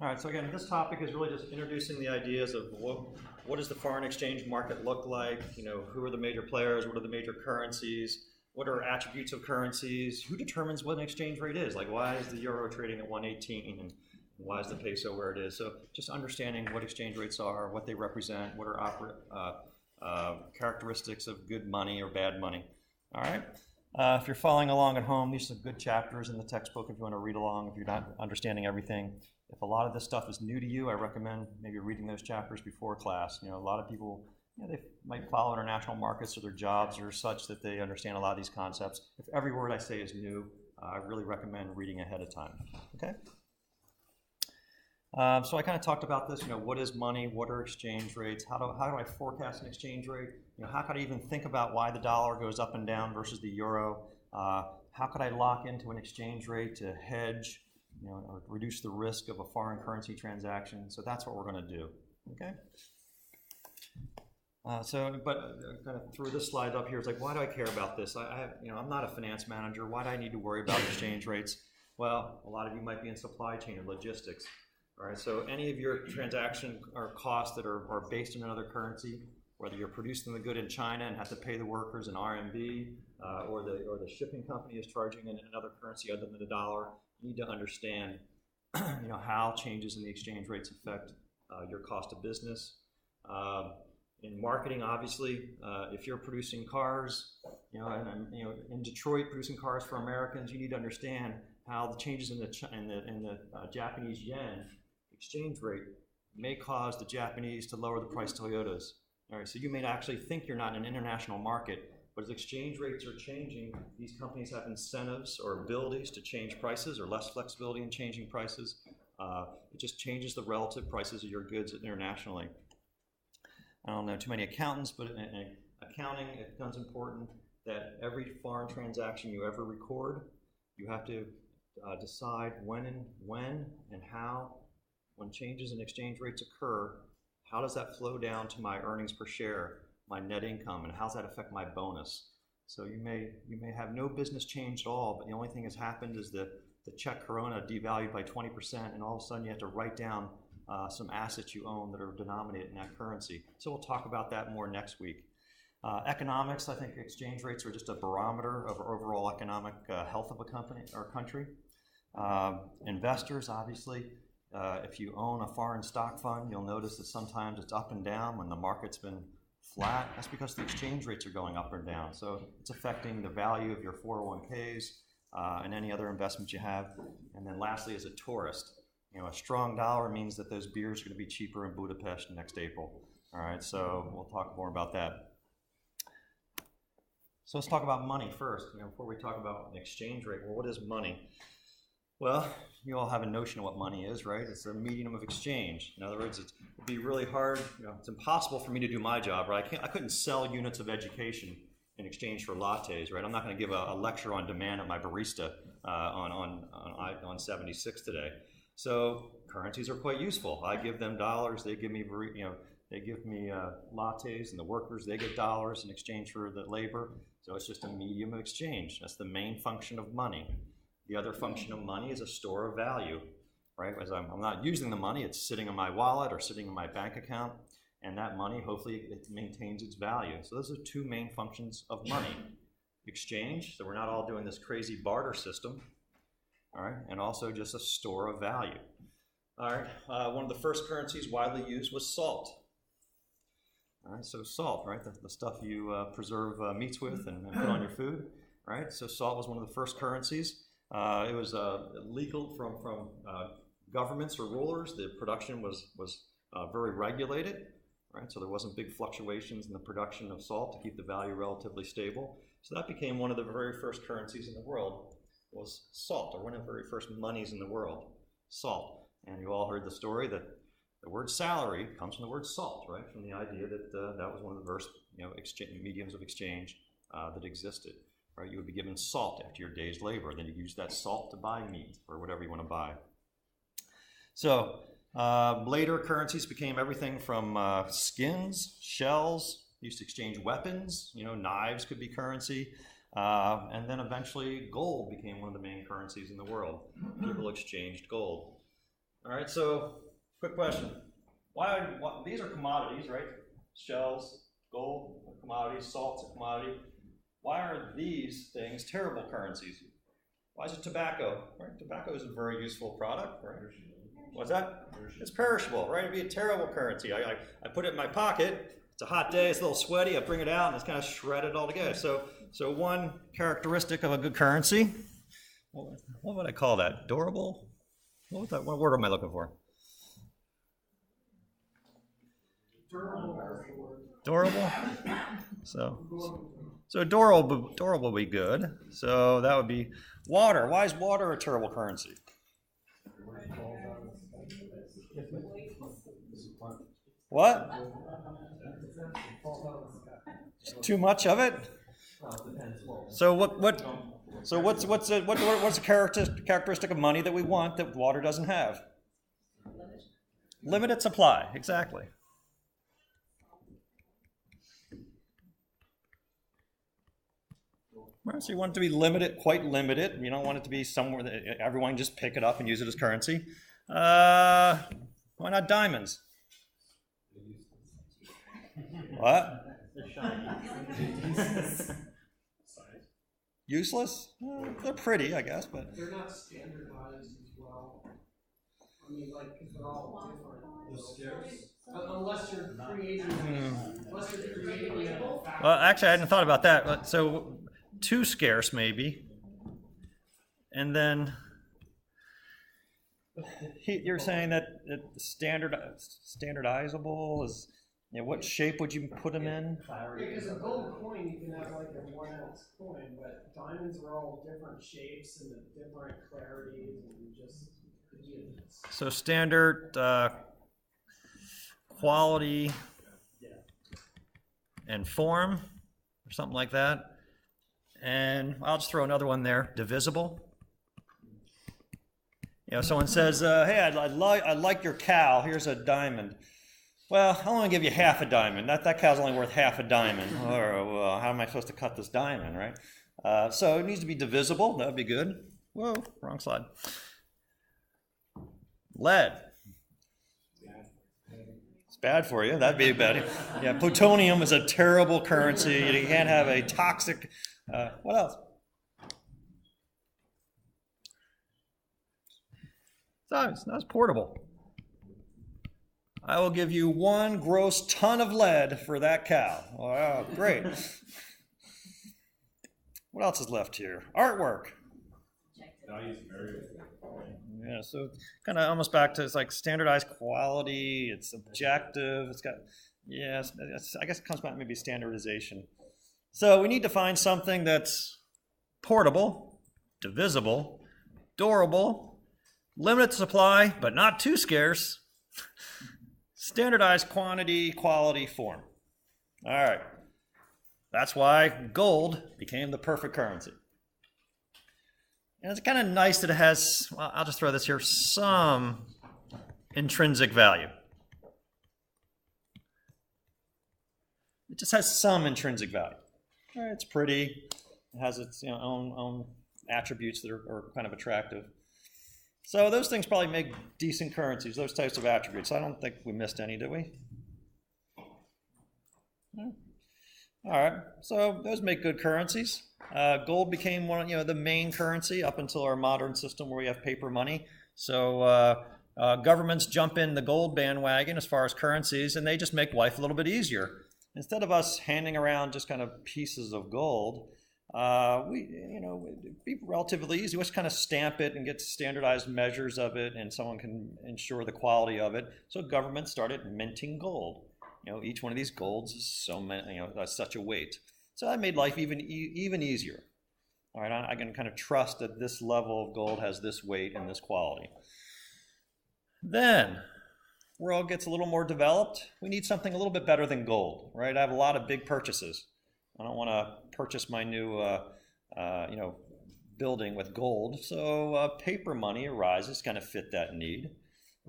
All right, so again, this topic is really just introducing the ideas of what does the foreign exchange market look like, who are the major players, what are the major currencies, what are attributes of currencies, who determines what an exchange rate is, like why is the euro trading at 118 and why is the peso where it is. So just understanding what exchange rates are, what they represent, what are characteristics of good money or bad money. All right. If you're following along at home, these are good chapters in the textbook if you want to read along, if you're not understanding everything. If a lot of this stuff is new to you, I recommend maybe reading those chapters before class. A lot of people, they might follow international markets or their jobs or such that they understand a lot of these concepts. If every word I say is new, I really recommend reading ahead of time. Okay? So I kind of talked about this, what is money, what are exchange rates, how do I forecast an exchange rate, how could I even think about why the dollar goes up and down versus the euro, how could I lock into an exchange rate to hedge, or reduce the risk of a foreign currency transaction. So that's what we're going to do, okay? But kind of threw this slide up here. It's like, why do I care about this? I'm not a finance manager. Why do I need to worry about exchange rates? Well, a lot of you might be in supply chain or logistics. All right, so any of your transaction or costs that are based in another currency, whether you're producing the good in China and have to pay the workers in RMB, or the shipping company is charging in another currency other than the dollar, you need to understand, how changes in the exchange rates affect your cost of business. In marketing, obviously, if you're producing cars, in Detroit producing cars for Americans, you need to understand how the changes in the Japanese yen exchange rate may cause the Japanese to lower the price of Toyotas. All right, so you may actually think you're not in an international market, but as exchange rates are changing, these companies have incentives or abilities to change prices or less flexibility in changing prices. It just changes the relative prices of your goods internationally. I don't know too many accountants, but in accounting, it becomes important that every foreign transaction you ever record, you have to decide when and how, when changes in exchange rates occur, how does that flow down to my earnings per share, my net income, and how does that affect my bonus? So you may have no business change at all, but the only thing that's happened is the Czech koruna devalued by 20%, and all of a sudden you have to write down some assets you own that are denominated in that currency. So we'll talk about that more next week. Economics, I think exchange rates are just a barometer of overall economic health of a company or country. Investors, obviously, if you own a foreign stock fund, you'll notice that sometimes it's up and down when the market's been flat. That's because the exchange rates are going up or down. So it's affecting the value of your 401ks and any other investments you have. And then lastly, as a tourist, a strong dollar means that those beers are going to be cheaper in Budapest next April. All right, so we'll talk more about that. So let's talk about money first, before we talk about an exchange rate. Well, what is money? Well, you all have a notion of what money is, right? It's a medium of exchange. In other words, it'd be really hard, it's impossible for me to do my job, right? I couldn't sell units of education in exchange for lattes, right? I'm not going to give a lecture on demand at my barista on 76 today. So currencies are quite useful. I give them dollars, they give me lattes, and the workers, they get dollars in exchange for the labor. So it's just a medium of exchange. That's the main function of money. The other function of money is a store of value, right? As I'm not using the money, it's sitting in my wallet or sitting in my bank account, and that money, hopefully, it maintains its value. So those are two main functions of money. Exchange, so we're not all doing this crazy barter system, all right? And also just a store of value. All right, one of the first currencies widely used was salt. All right, so salt, right? The stuff you preserve meats with and put on your food, right? So salt was one of the first currencies. It was legal from governments or rulers. The production was very regulated, right? So there wasn't big fluctuations in the production of salt to keep the value relatively stable. So that became one of the very first currencies in the world, was salt, or one of the very first monies in the world, salt. And you all heard the story that the word salary comes from the word salt, right? From the idea that that was one of the first mediums of exchange that existed. Right, you would be given salt after your day's labor. Then you use that salt to buy meat or whatever you want to buy. So later currencies became everything from skins, shells. Used to exchange weapons. Knives could be currency. And then eventually gold became one of the main currencies in the world. People exchanged gold. All right, so quick question. These are commodities, right? Shells, gold, a commodity, salt's a commodity. Why are these things terrible currencies? Why is it tobacco? Right? Tobacco is a very useful product, right? What's that? It's perishable, right? It'd be a terrible currency. I put it in my pocket. It's a hot day. It's a little sweaty. I bring it out, and it's kind of shredded all together. So one characteristic of a good currency. What would I call that? Durable? What word am I looking for? Durable. So durable would be good. So that would be water. Why is water a terrible currency? What? Too much of it? So what's the characteristic of money that we want that water doesn't have? Limited supply, exactly. Right, so you want it to be limited, quite limited. You don't want it to be somewhere that everyone can just pick it up and use it as currency. Why not diamonds? What? Useless? They're pretty, I guess, but they're not standardized as well. I mean, like, because they're all different. Unless you're creating it. Well, actually, I hadn't thought about that. So, too scarce, maybe. And then you're saying that standardizable is, what shape would you put them in? Because a gold coin, you can have like a 1 ounce coin, but diamonds are all different shapes and different clarities and just. So standard quality and form, or something like that. And I'll just throw another one there, divisible. Someone says, hey, I like your cow, here's a diamond. Well, I'll only give you half a diamond. That cow's only worth half a diamond. Or, well, how am I supposed to cut this diamond, right? So it needs to be divisible, that would be good. Whoa, wrong slide. Lead. It's bad for you, that'd be bad. Yeah, plutonium is a terrible currency. You can't have a toxic, what else? That's portable. I will give you 1 gross ton of lead for that cow. Wow, great. What else is left here? Artwork. Yeah, so kind of almost back to, it's like standardized quality, it's objective, it's got, I guess it comes back to maybe standardization. So we need to find something that's portable, divisible, durable, limited supply, but not too scarce, standardized quantity, quality, form. All right. That's why gold became the perfect currency. And it's kind of nice that it has, well, I'll just throw this here, some intrinsic value. It just has some intrinsic value. All right, it's pretty. It has its own attributes that are kind of attractive. So those things probably make decent currencies, those types of attributes. I don't think we missed any, did we? No. All right, so those make good currencies. Gold became one of the main currency up until our modern system where we have paper money. So governments jump in the gold bandwagon as far as currencies, and they just make life a little bit easier. Instead of us handing around just kind of pieces of gold, it'd be relatively easy. We just kind of stamp it and get standardized measures of it, and someone can ensure the quality of it. So government started minting gold. Each one of these golds is so many, such a weight. So that made life even easier. All right, I can kind of trust that this level of gold has this weight and this quality. Then, world gets a little more developed. We need something a little bit better than gold, right? I have a lot of big purchases. I don't want to purchase my new, building with gold. So paper money arises, kind of fit that need.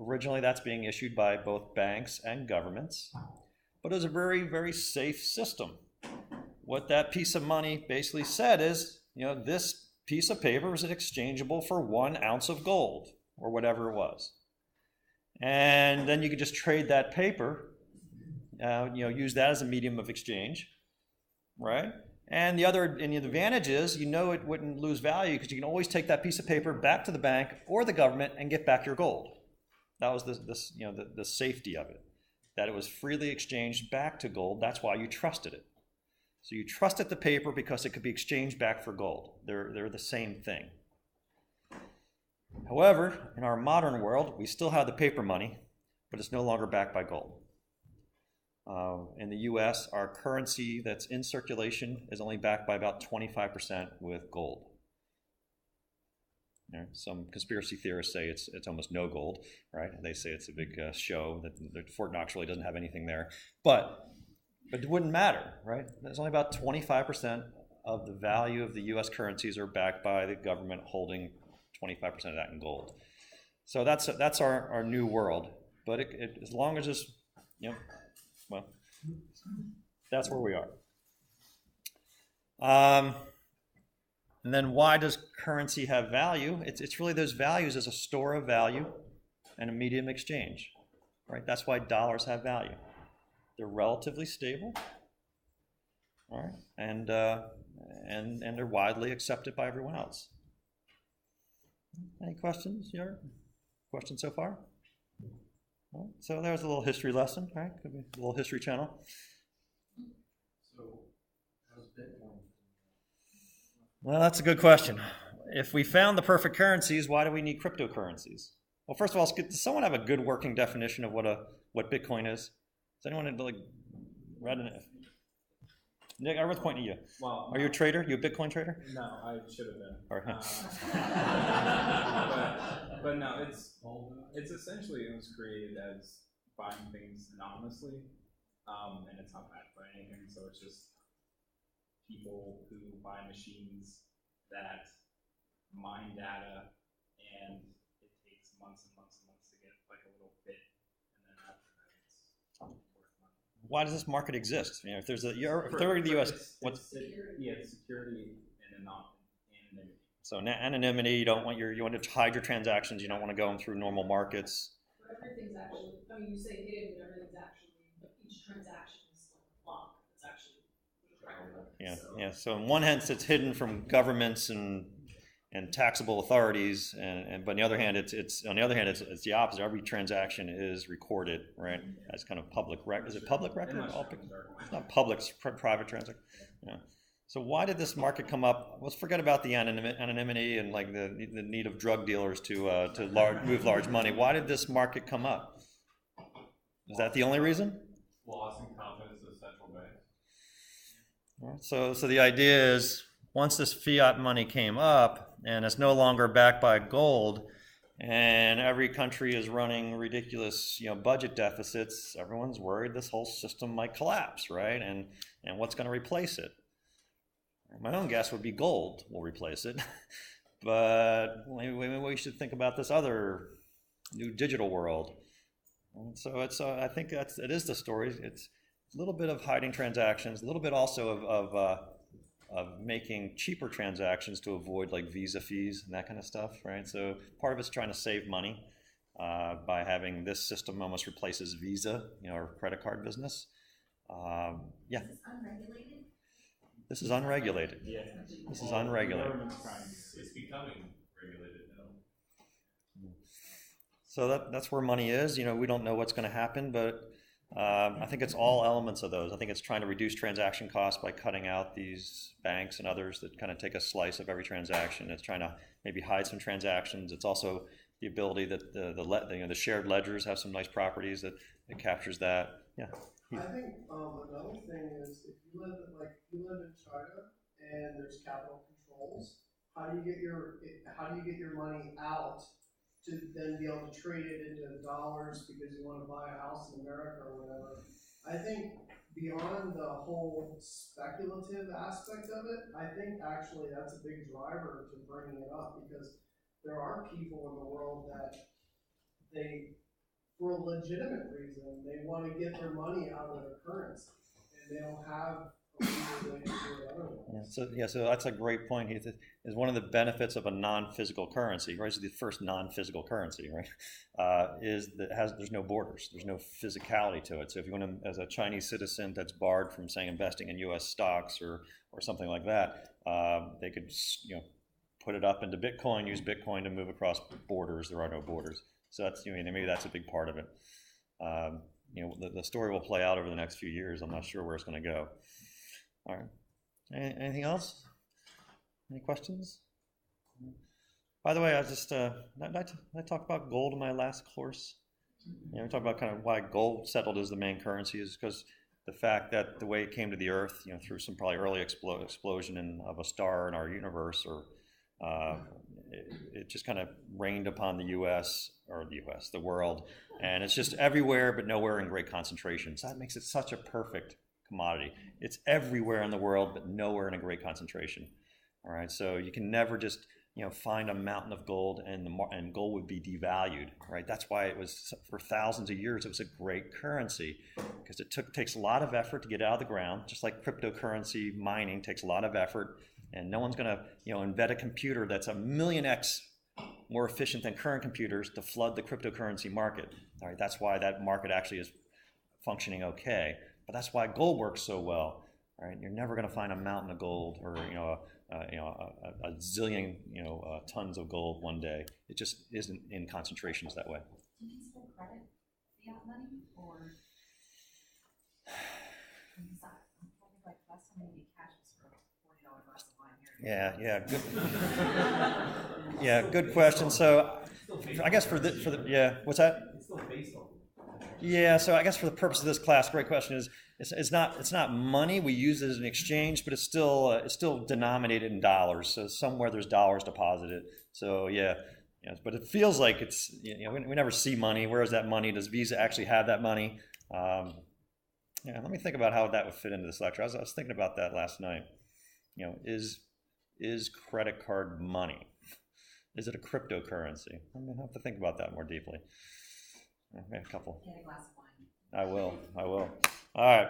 Originally, that's being issued by both banks and governments, but it was a very, very safe system. What that piece of money basically said is, this piece of paper is exchangeable for 1 ounce of gold, or whatever it was. And then you could just trade that paper, use that as a medium of exchange, right? And the advantage is, it wouldn't lose value because you can always take that piece of paper back to the bank or the government and get back your gold. That was the safety of it, that it was freely exchanged back to gold. That's why you trusted it. So you trusted the paper because it could be exchanged back for gold. They're the same thing. However, in our modern world, we still have the paper money, but it's no longer backed by gold. In the US, our currency that's in circulation is only backed by about 25% with gold. Some conspiracy theorists say it's almost no gold, right? They say it's a big show, that Fort Knox really doesn't have anything there. But it wouldn't matter, right? There's only about 25% of the value of the US currencies are backed by the government holding 25% of that in gold. So that's our new world. But as long as it's, well, that's where we are. And then why does currency have value? It's really those values as a store of value and a medium of exchange, right? That's why dollars have value. They're relatively stable, all right, and they're widely accepted by everyone else. Any questions? Questions so far? So there's a little history lesson, right? Could be a little history channel. So, how's Bitcoin? Well, that's a good question. If we found the perfect currencies, why do we need cryptocurrencies? Well, first of all, does someone have a good working definition of what Bitcoin is? Does anyone read it? Nick, I was pointing at you. Well, are you a trader? You a Bitcoin trader? No, I should have been. Right. But no, it's essentially, it was created as buying things anonymously, and it's not backed by anything. So it's just people who buy machines that mine data, and it takes months and months and months to get like a little bit, and then after that, it's worth money. Why does this market exist? If they're in the U.S., what's security and anonymity. So anonymity, you want to hide your transactions. You don't want to go them through normal markets. But everything's actually, you say hidden, but everything's actually, each transaction is like a block. It's actually trackable. Yeah. So in one sense, it's hidden from governments and taxable authorities, but on the other hand, it's the opposite. Every transaction is recorded, right, as kind of public record. Is it public record? It's not public, it's private transaction. Yeah. So why did this market come up? Let's forget about the anonymity and like the need of drug dealers to move large money. Why did this market come up? Is that the only reason? Loss in confidence of central banks. Right. So the idea is, once this fiat money came up and it's no longer backed by gold, and every country is running ridiculous, budget deficits, everyone's worried this whole system might collapse, right? And what's going to replace it? My own guess would be gold will replace it, but maybe we should think about this other new digital world. And so I think it is the story. It's a little bit of hiding transactions, a little bit also of making cheaper transactions to avoid like Visa fees and that kind of stuff, right? So part of it's trying to save money by having this system almost replaces Visa, our credit card business. Yeah. This is unregulated. Yeah. This is unregulated. It's becoming regulated now. So that's where money is. We don't know what's going to happen, but I think it's all elements of those. I think it's trying to reduce transaction costs by cutting out these banks and others that kind of take a slice of every transaction. It's trying to maybe hide some transactions. It's also the ability that the shared ledgers have some nice properties that it captures that. Yeah. I think another thing is if you live in China and there's capital controls, how do you get your money out to then be able to trade it into dollars because you want to buy a house in America or whatever? I think beyond the whole speculative aspect of it, I think actually that's a big driver to bringing it up, because there are people in the world that for a legitimate reason, they want to get their money out of their currency, and they don't have a So that's a great point, Heath. Is one of the benefits of a non-physical currency, right? It's the first non-physical currency, right? Is that there's no borders, there's no physicality to it. So if you want to, as a Chinese citizen that's barred from, say, investing in U.S. stocks or something like that, they could, put it up into Bitcoin, use Bitcoin to move across borders. There are no borders. So that's, maybe that's a big part of it. The story will play out over the next few years. I'm not sure where it's going to go. All right. Anything else? Any questions? By the way, I just I talked about gold in my last course. We talked about kind of why gold settled as the main currency is because the fact that the way it came to the Earth, through some probably early explosion of a star in our universe, or it just kind of rained upon the world, and it's just everywhere but nowhere in great concentration. So that makes it such a perfect commodity. It's everywhere in the world but nowhere in a great concentration. All right, so you can never just find a mountain of gold and gold would be devalued. Right, that's why it was for thousands of years. It was a great currency because it takes a lot of effort to get out of the ground. Just like cryptocurrency mining takes a lot of effort, and no one's going to invent a computer that's 1,000,000x more efficient than current computers to flood the cryptocurrency market. All right, that's why that market actually is functioning okay. But that's why gold works so well. Right? You're never going to find a mountain of gold or a zillion tons of gold one day. It just isn't in concentrations that way. Do you still credit fiat money or? Like last time I needed cash was for $40 glass of wine here. Yeah, good question. So I guess for the what's that? It's still based on. Yeah, so I guess for the purpose of this class, great question is it's not money. We use it as an exchange, but it's still denominated in dollars. So somewhere there's dollars deposited. So but it feels like it's we never see money. Where is that money? Does Visa actually have that money? Let me think about how that would fit into this lecture. I was thinking about that last night. Is credit card money? Is it a cryptocurrency? I'm gonna have to think about that more deeply. Okay, a couple. Get a glass of wine. I will. All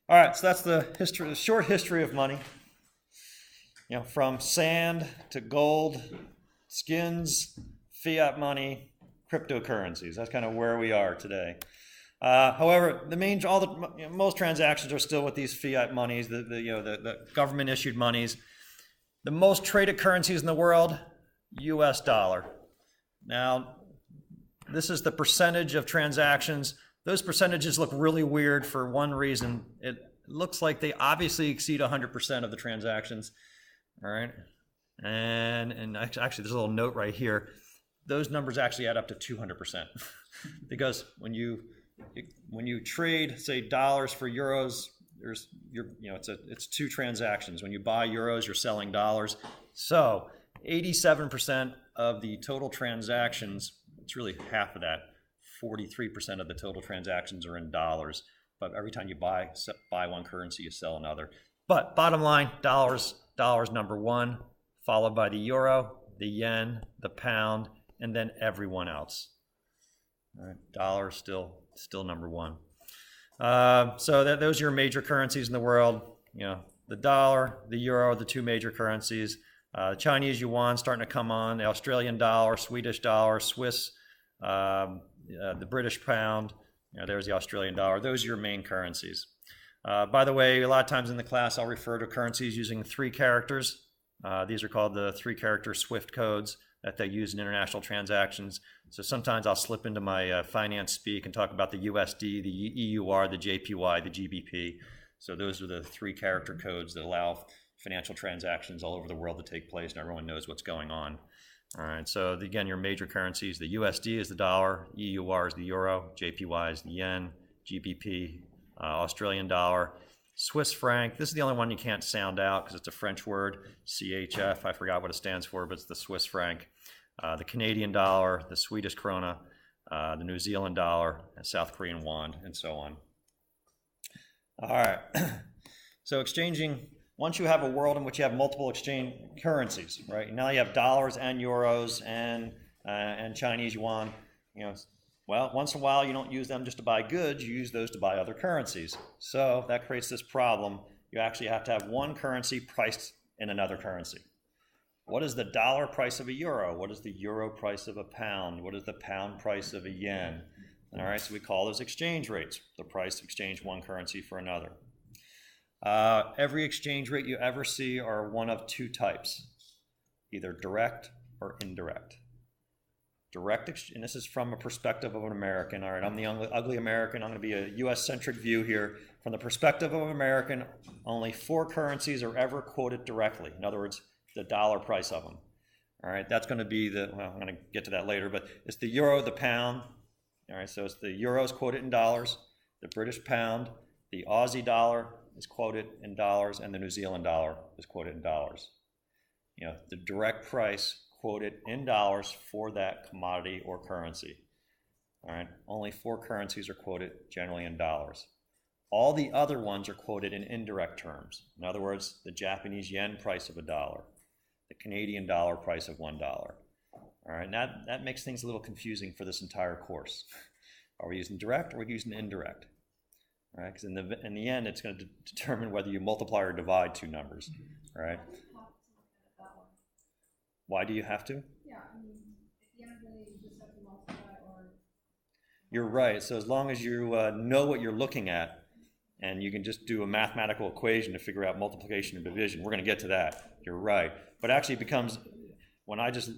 right. So that's the short history of money. From sand to gold, skins, fiat money, cryptocurrencies. That's kind of where we are today. However, most transactions are still with these fiat monies, the government issued monies. The most traded currencies in the world, U.S. dollar. Now, this is the percentage of transactions. Those percentages look really weird for one reason. It looks like they obviously exceed 100% of the transactions. All right, and actually, there's a little note right here. Those numbers actually add up to 200%, because when you trade, say, dollars for euros, it's two transactions. When you buy euros, you're selling dollars. So 87% of the total transactions. It's really half of that. 43% of the total transactions are in dollars. But every time you buy one currency, you sell another. But bottom line, dollars number one, followed by the euro, the yen, the pound, and then everyone else. All right, dollar still number one. So those are your major currencies in the world. The dollar, the euro, the two major currencies. The Chinese yuan starting to come on, the Australian dollar, Swedish dollar, Swiss, the British pound, there's the Australian dollar. Those are your main currencies. By the way, a lot of times in the class I'll refer to currencies using 3 characters. These are called the 3-character SWIFT codes that they use in international transactions. So sometimes I'll slip into my finance speak and talk about the USD, the EUR, the JPY, the GBP. So those are the 3-character codes that allow financial transactions all over the world to take place, and everyone knows what's going on. All right, so again, your major currencies, the USD is the dollar, EUR is the euro, JPY is the yen, GBP, Australian dollar, Swiss franc. This is the only one you can't sound out because it's a French word, CHF. I forgot what it stands for, but it's the Swiss franc. The Canadian dollar, the Swedish krona, the New Zealand dollar, and South Korean won, and so on. All right, so exchanging. Once you have a world in which you have multiple exchange currencies, right? Now you have dollars and euros and Chinese yuan. Well, once in a while, you don't use them just to buy goods, you use those to buy other currencies. So that creates this problem. You actually have to have one currency priced in another currency. What is the dollar price of a euro? What is the euro price of a pound? What is the pound price of a yen? All right, so we call those exchange rates, the price to exchange one currency for another. Every exchange rate you ever see are one of two types, either direct or indirect. Direct, and this is from a perspective of an American. All right, I'm the ugly American. I'm going to be a U.S.-centric view here. From the perspective of an American, only 4 currencies are ever quoted directly. In other words, the dollar price of them. All right, that's going to be well, I'm going to get to that later, but it's the euro, the pound. All right, so it's the euros quoted in dollars, the British pound, the Aussie dollar is quoted in dollars, and the New Zealand dollar is quoted in dollars. You know, the direct price quoted in dollars for that commodity or currency. All right, only 4 currencies are quoted generally in dollars. All the other ones are quoted in indirect terms. In other words, the Japanese yen price of $1, the Canadian dollar price of $1. All right, that makes things a little confusing for this entire course. Are we using direct or are we using indirect? All right, because in the end, it's going to determine whether you multiply or divide 2 numbers. All right. Why do you have to? Yeah, I mean, at the end of the day, you just have to multiply or... You're right. So as long as you know what you're looking at, and you can just do a mathematical equation to figure out multiplication and division, we're going to get to that. You're right. But actually it becomes, when I just,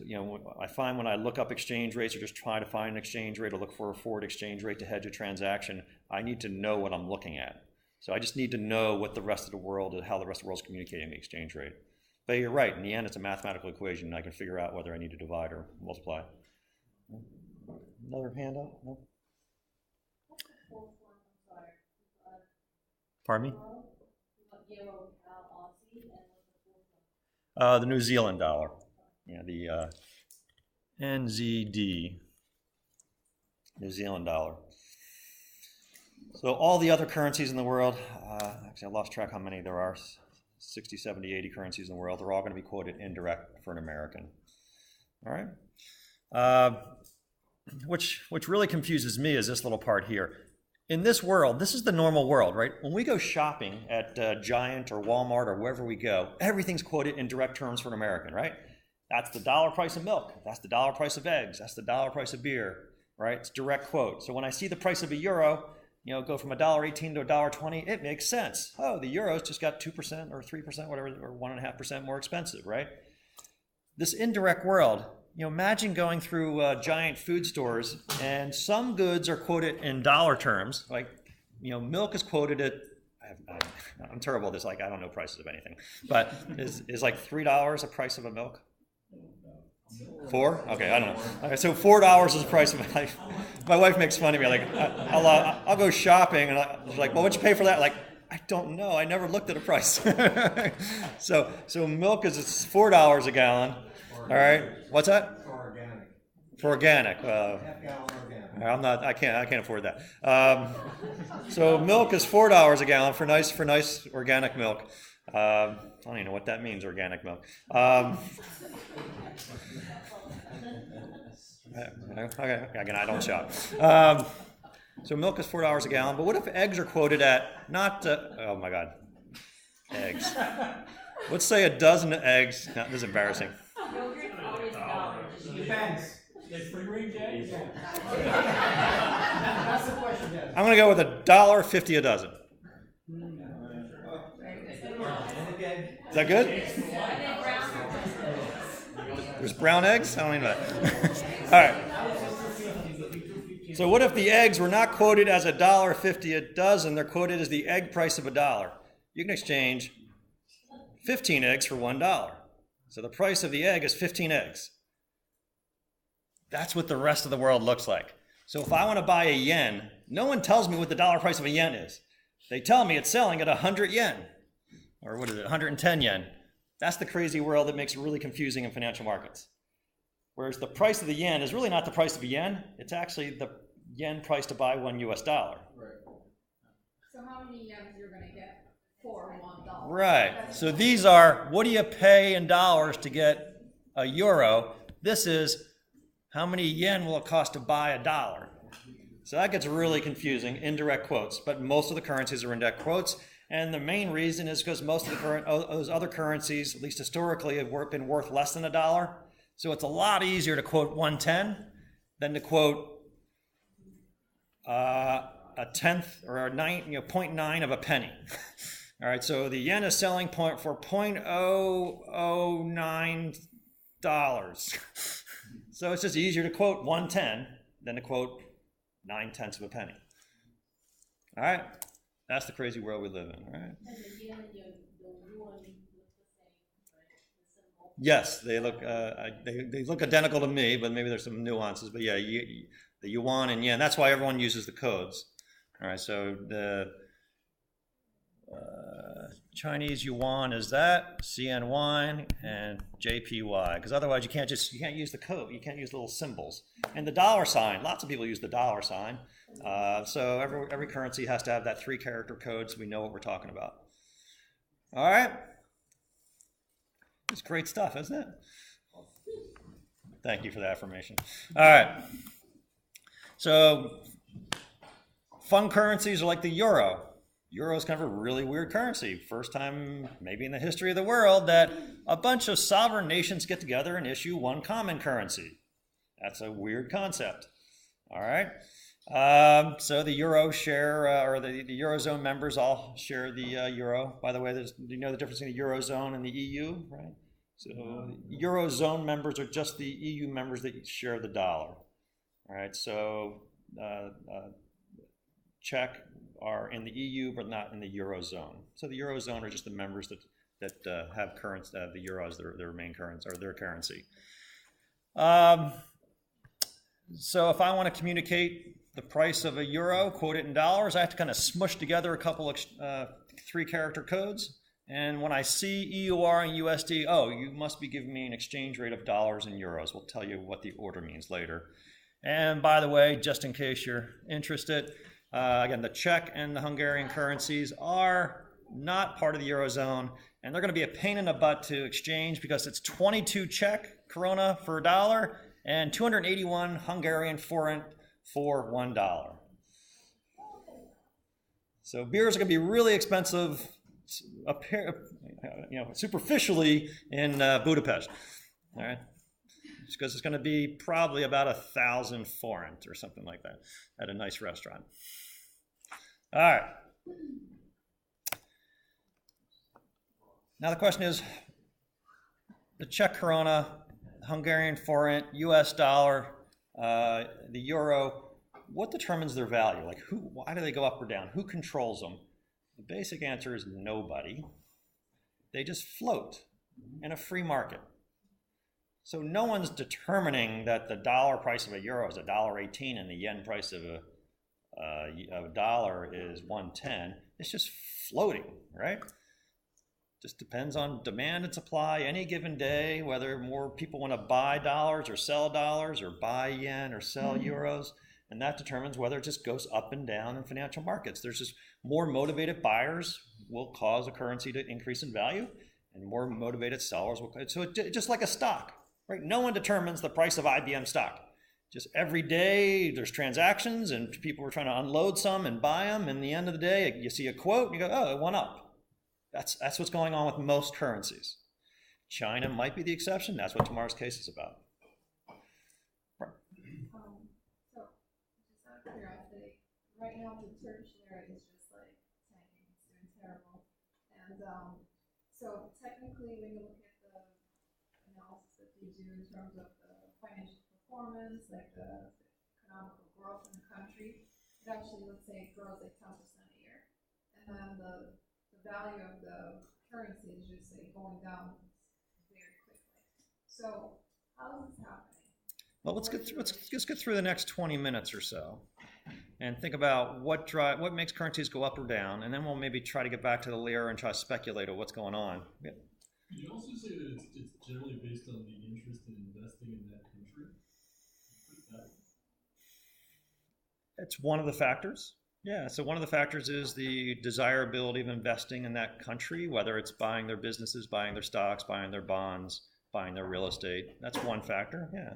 I find when I look up exchange rates or just try to find an exchange rate or look for a forward exchange rate to hedge a transaction, I need to know what I'm looking at. So I just need to know what the rest of the world, how the rest of the world is communicating the exchange rate. But you're right, in the end, it's a mathematical equation, and I can figure out whether I need to divide or multiply. Another handout? No? Pardon me? The New Zealand dollar. Yeah, the NZD, New Zealand dollar. So all the other currencies in the world, actually I lost track how many there are, 60, 70, 80 currencies in the world, they're all going to be quoted indirect for an American. All right? Which really confuses me is this little part here. In this world, this is the normal world, right? When we go shopping at Giant or Walmart or wherever we go, everything's quoted in direct terms for an American, right? That's the dollar price of milk. That's the dollar price of eggs. That's the dollar price of beer, right? It's direct quote. So when I see the price of a euro, go from $1.18 to $1.20, it makes sense. Oh, the euro's just got 2% or 3%, whatever, or 1.5% more expensive, right? This indirect world, imagine going through giant food stores and some goods are quoted in dollar terms, like, milk is quoted at, I'm terrible at this, like I don't know prices of anything, but is like $3 the price of a milk? 4? Okay, I don't know. Okay, so $4 is the price of my. My wife makes fun of me. Like I'll go shopping and she's like, "Well, what'd you pay for that?" Like, I don't know. I never looked at a price. so milk is $4 a gallon. All right. What's that? For organic. For organic. Half gallon organic. I can't afford that. So milk is $4 a gallon for nice organic milk. I don't even know what that means, organic milk. Okay, again, I don't shop. So milk is $4 a gallon, but what if eggs are quoted at not, oh my God, eggs. Let's say a dozen eggs, no, this is embarrassing. Depends. Is free range eggs? That's the question, yes. I'm going to go with $1.50 a dozen. Is that good? There's brown eggs? I don't even know that. All right. So what if the eggs were not quoted as $1.50 a dozen, they're quoted as the egg price of $1. You can exchange 15 eggs for $1. So the price of the egg is 15 eggs. That's what the rest of the world looks like. So if I want to buy a yen, no one tells me what the dollar price of a yen is. They tell me it's selling at 100 yen. Or what is it, 110 yen. That's the crazy world that makes it really confusing in financial markets. Whereas the price of the yen is really not the price of a yen, it's actually the yen price to buy $1 US. Right. So how many yens you're gonna get for $1? Right. So these are, what do you pay in dollars to get a euro? This is, how many yen will it cost to buy $1? So that gets really confusing, indirect quotes, but most of the currencies are indirect quotes. And the main reason is because most of those other currencies, at least historically, have been worth less than $1. So it's a lot easier to quote 110 than to quote a tenth or a 0.9 of a penny. All right, so the yen is selling for $0.009. So it's just easier to quote 110 than to quote 9/10 of a penny. All right, that's the crazy world we live in. All right. And the yen and the yuan look the same, right? The symbol. Yes, they look identical to me, but maybe there's some nuances. But yeah, the yuan and yen. That's why everyone uses the codes. All right, so the Chinese yuan is that, CNY and JPY, because otherwise you can't use the code, you can't use little symbols. And the dollar sign, lots of people use the dollar sign. So every currency has to have that 3-character code so we know what we're talking about. All right. It's great stuff, isn't it? Thank you for the affirmation. All right. So fun currencies are like the euro. Euro is kind of a really weird currency. First time maybe in the history of the world that a bunch of sovereign nations get together and issue one common currency. That's a weird concept. All right. So the euro share, or the Eurozone members all share the euro. By the way, do you know the difference between the Eurozone and the EU, right? So Eurozone members are just the EU members that share the dollar. All right. So Czech are in the EU, but not in the Eurozone. So the Eurozone are just the members that have the euro as their main currency, or their currency. So if I want to communicate the price of a euro, quote it in dollars, I have to kind of smush together a couple of 3-character codes. And when I see EUR and USD, oh, you must be giving me an exchange rate of dollars and euros. We'll tell you what the order means later. And by the way, just in case you're interested, again, the Czech and the Hungarian currencies are not part of the Eurozone, and they're going to be a pain in the butt to exchange because it's 22 Czech koruna for $1 and 281 Hungarian forint for $1. So beers are going to be really expensive, superficially in Budapest. All right. Because it's going to be probably about 1,000 forint or something like that at a nice restaurant. All right. Now the question is, the Czech koruna, Hungarian forint, US dollar, the euro, what determines their value? Like why do they go up or down? Who controls them? The basic answer is nobody. They just float in a free market. So no one's determining that the dollar price of a euro is $1.18 and the yen price of a dollar is 110. It's just floating, right? Just depends on demand and supply any given day, whether more people want to buy dollars or sell dollars or buy yen or sell euros. And that determines whether it just goes up and down in financial markets. There's just more motivated buyers will cause a currency to increase in value, and more motivated sellers will. So it's just like a stock, right? No one determines the price of IBM stock. Just every day there's transactions and people are trying to unload some and buy them. And at the end of the day, you see a quote and you go, oh, it went up. That's what's going on with most currencies. China might be the exception. That's what tomorrow's case is about. So, just out of curiosity, right now the Turkish lira is just like tanking, it's doing terrible. And so technically when you look at the analysis that you do in terms of the financial performance, like the economic growth in the country, it actually, let's say, grows like 10% a year. And then the value of the currency is just like going down very quickly. So how is this happening? Well, let's get through the next 20 minutes or so and think about what makes currencies go up or down, and then we'll maybe try to get back to the lira and try to speculate on what's going on. Yeah. Could you also say that it's generally based on the interest in investing in that country? It's one of the factors. Yeah, so one of the factors is the desirability of investing in that country, whether it's buying their businesses, buying their stocks, buying their bonds, buying their real estate. That's one factor, yeah.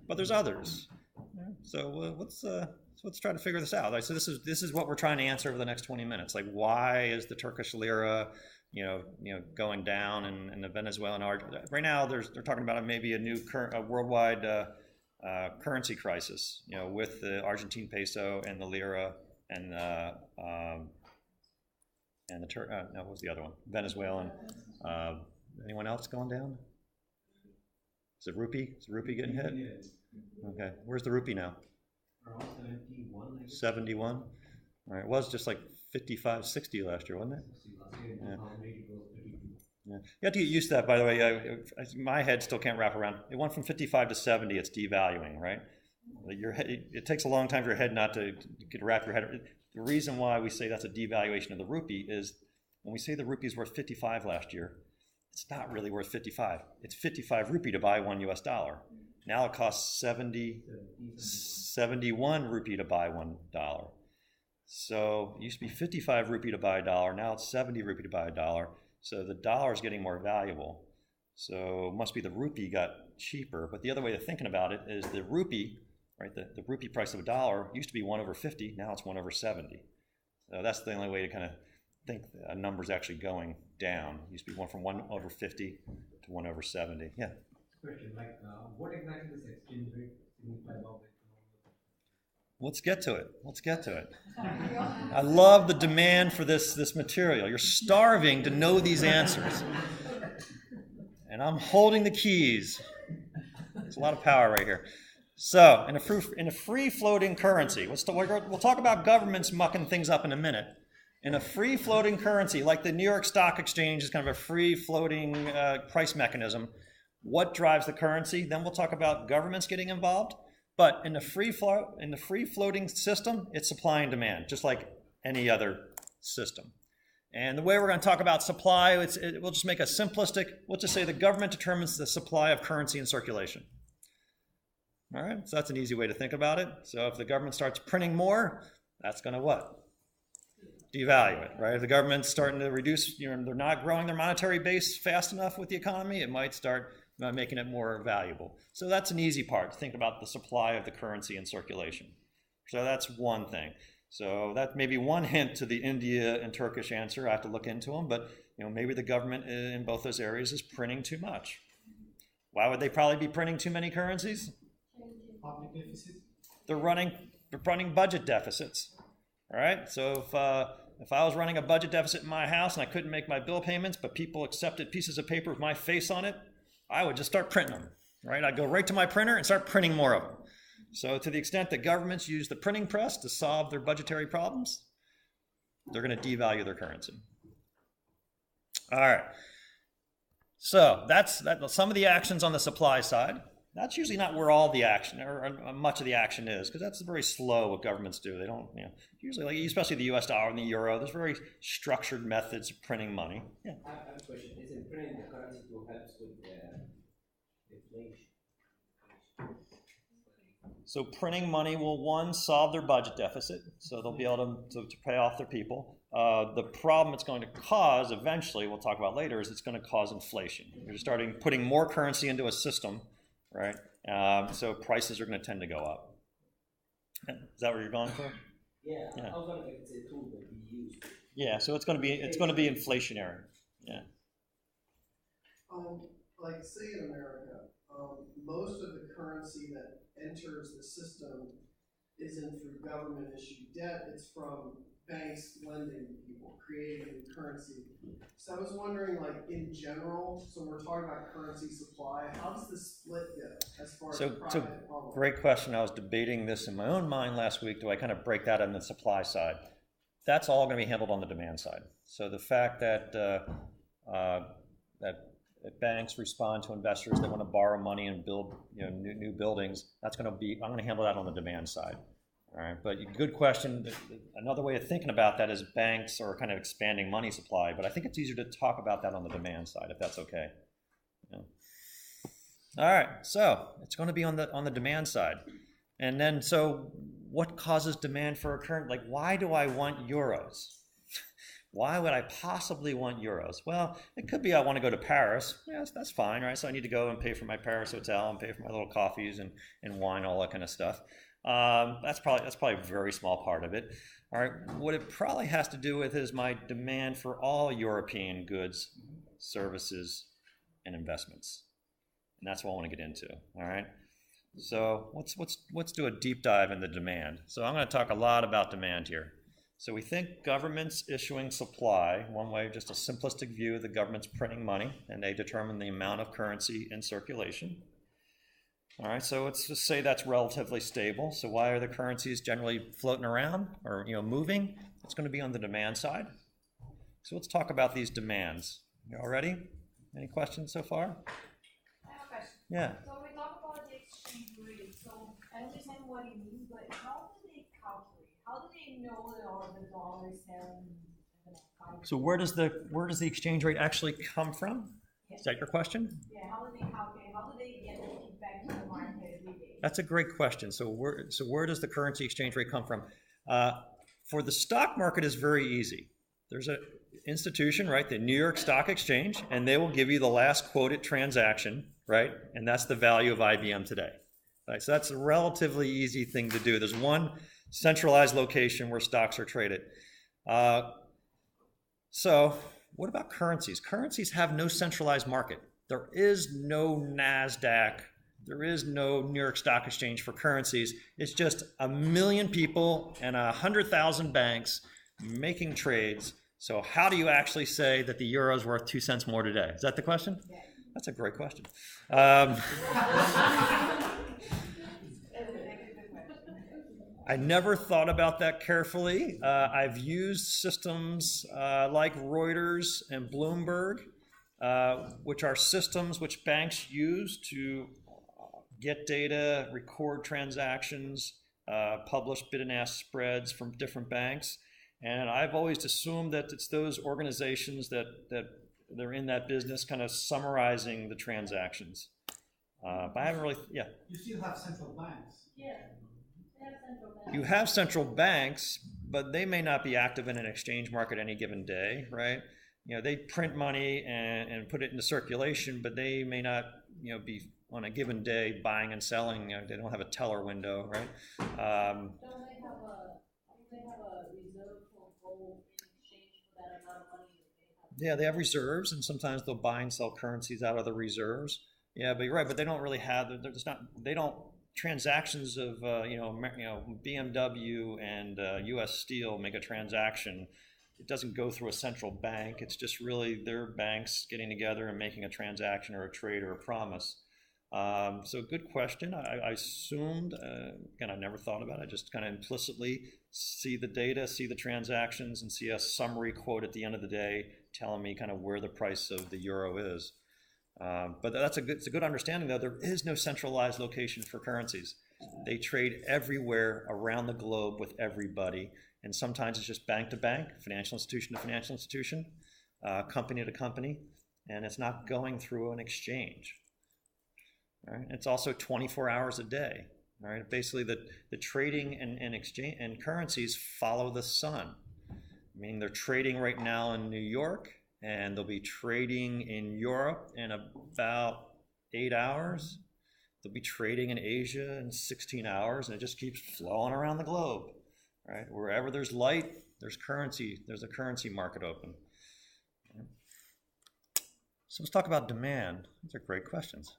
But there's others. Yeah. So So let's try to figure this out. Like, so this is what we're trying to answer over the next 20 minutes. Like, why is the Turkish lira, going down, and the Venezuelan right now they're talking about maybe a new worldwide currency crisis. With the Argentine peso and the lira and what was the other one? Venezuelan. Anyone else going down? Is it rupee? Is the rupee getting hit? Okay. Where's the rupee now? Around 71. 71. All right. It was just like 55, 60 last year, wasn't it? Yeah. Yeah. You have to get used to that, by the way. My head still can't wrap around. It went from 55 to 70. It's devaluing, right? Your head, it takes a long time for your head not to wrap your head. The reason why we say that's a devaluation of the rupee is when we say the rupee is worth 55 last year, it's not really worth 55. It's 55 rupee to buy $1. Now it costs 71 rupee to buy $1. So it used to be 55 rupee to buy $1. Now it's 70 rupee to buy $1. So the dollar is getting more valuable. So it must be the rupee got cheaper. But the other way of thinking about it is the rupee, right? The rupee price of $1 used to be 1/50. Now it's 1/70. So that's the only way to kind of think a number's actually going down. It used to be from 1/50 to 1/70. Yeah. Question, what exactly does exchange rate signify about the economy? Let's get to it. I love the demand for this material. You're starving to know these answers. And I'm holding the keys. There's a lot of power right here. So, in a free-floating currency, we'll talk about governments mucking things up in a minute. In a free-floating currency, like the New York Stock Exchange is kind of a free-floating price mechanism, what drives the currency? Then we'll talk about governments getting involved. But in the free-floating system, it's supply and demand, just like any other system. And the way we're going to talk about supply, we'll just make a simplistic, we'll just say the government determines the supply of currency in circulation. All right, so that's an easy way to think about it. So if the government starts printing more, that's going to what? Devalue it, right? If the government's starting to reduce, they're not growing their monetary base fast enough with the economy, it might start making it more valuable. So that's an easy part, to think about the supply of the currency in circulation. So that's one thing. So that may be one hint to the India and Turkish answer. I have to look into them, but maybe the government in both those areas is printing too much. Why would they probably be printing too many currencies? Public deficit? They're running budget deficits. All right, so if I was running a budget deficit in my house and I couldn't make my bill payments, but people accepted pieces of paper with my face on it, I would just start printing them, right? I'd go right to my printer and start printing more of them. So to the extent that governments use the printing press to solve their budgetary problems, they're going to devalue their currency. All right. So that's some of the actions on the supply side. That's usually not where all the action or much of the action is, because that's very slow what governments do. They don't, usually, especially the US dollar and the euro, there's very structured methods of printing money. Yeah. I have a question. Isn't printing the currency to help with inflation? So printing money will, one, solve their budget deficit, so they'll be able to pay off their people. The problem it's going to cause eventually, we'll talk about later, is it's going to cause inflation. You're starting putting more currency into a system, right? So prices are going to tend to go up. Is that what you're going for? Yeah. I was wondering if it's a tool that we use. Yeah, so it's going to be inflationary. Yeah. Like say in America, most of the currency that enters the system isn't through government issued debt, it's from banks lending to people, creating new currency. So I was wondering, like in general, so we're talking about currency supply, how does the split go as far as private and public? Great question. I was debating this in my own mind last week. Do I kind of break that on the supply side? That's all going to be handled on the demand side. So the fact that that banks respond to investors that want to borrow money and build new buildings, I'm going to handle that on the demand side. All right, but good question. Another way of thinking about that is banks are kind of expanding money supply, but I think it's easier to talk about that on the demand side, if that's okay. Yeah. All right, so it's going to be on the demand side. And then, so what causes demand for a current, like why do I want euros? Why would I possibly want euros? Well, it could be I want to go to Paris. Yes, that's fine, right? So I need to go and pay for my Paris hotel and pay for my little coffees and wine, all that kind of stuff. That's probably a very small part of it. All right, what it probably has to do with is my demand for all European goods, services, and investments, and that's what I want to get into. All right, so let's do a deep dive into demand. So I'm going to talk a lot about demand here. So we think governments issuing supply, one way, just a simplistic view, the government's printing money, and they determine the amount of currency in circulation. All right, so let's just say that's relatively stable. So why are the currencies generally floating around or moving? It's going to be on the demand side. So let's talk about these demands. You all ready? Any questions so far? I have a question. Yeah. So we talk about the exchange rate. So I understand what you mean, but how do they calculate? How do they know that the dollar is selling in the next 5 years? So where does the exchange rate actually come from? Yeah. Is that your question? Yeah, how do they calculate? How do they get the feedback to the market every day? That's a great question. So where does the currency exchange rate come from? For the stock market is very easy. There's an institution, right, the New York Stock Exchange, and they will give you the last quoted transaction, right? And that's the value of IBM today. Right? So that's a relatively easy thing to do. There's one centralized location where stocks are traded. So what about currencies? Currencies have no centralized market. There is no NASDAQ. There is no New York Stock Exchange for currencies. It's just 1 million people and 100,000 banks making trades. So how do you actually say that the euro is worth 2 cents more today? Is that the question? Yeah. That's a great question. I never thought about that carefully. I've used systems like Reuters and Bloomberg, which are systems which banks use to get data, record transactions, publish bid and ask spreads from different banks. And I've always assumed that it's those organizations that they're in that business kind of summarizing the transactions. But I haven't really, yeah. You still have central banks. Yeah. They have central banks. You have central banks, but they may not be active in an exchange market any given day, right? They print money and put it into circulation, but they may not, be on a given day buying and selling. They don't have a teller window, right? Don't they have a reserve for gold in exchange for that amount of money that they have? Yeah, they have reserves, and sometimes they'll buy and sell currencies out of the reserves. Yeah, but you're right. But they don't really have. There's not. They don't transactions of BMW and U.S. Steel make a transaction. It doesn't go through a central bank. It's just really their banks getting together and making a transaction or a trade or a promise. So good question. I assumed, again, I never thought about it. I just kind of implicitly see the data, see the transactions, and see a summary quote at the end of the day telling me kind of where the price of the euro is. But it's a good understanding, though. There is no centralized location for currencies. They trade everywhere around the globe with everybody. And sometimes it's just bank to bank, financial institution to financial institution, company to company, and it's not going through an exchange. Right? It's also 24 hours a day. Right? Basically, the trading and exchange and currencies follow the sun. I mean, they're trading right now in New York, and they'll be trading in Europe in about 8 hours. They'll be trading in Asia in 16 hours, and it just keeps flowing around the globe. Right? Wherever there's light, there's currency. There's a currency market open. Right? So let's talk about demand. These are great questions.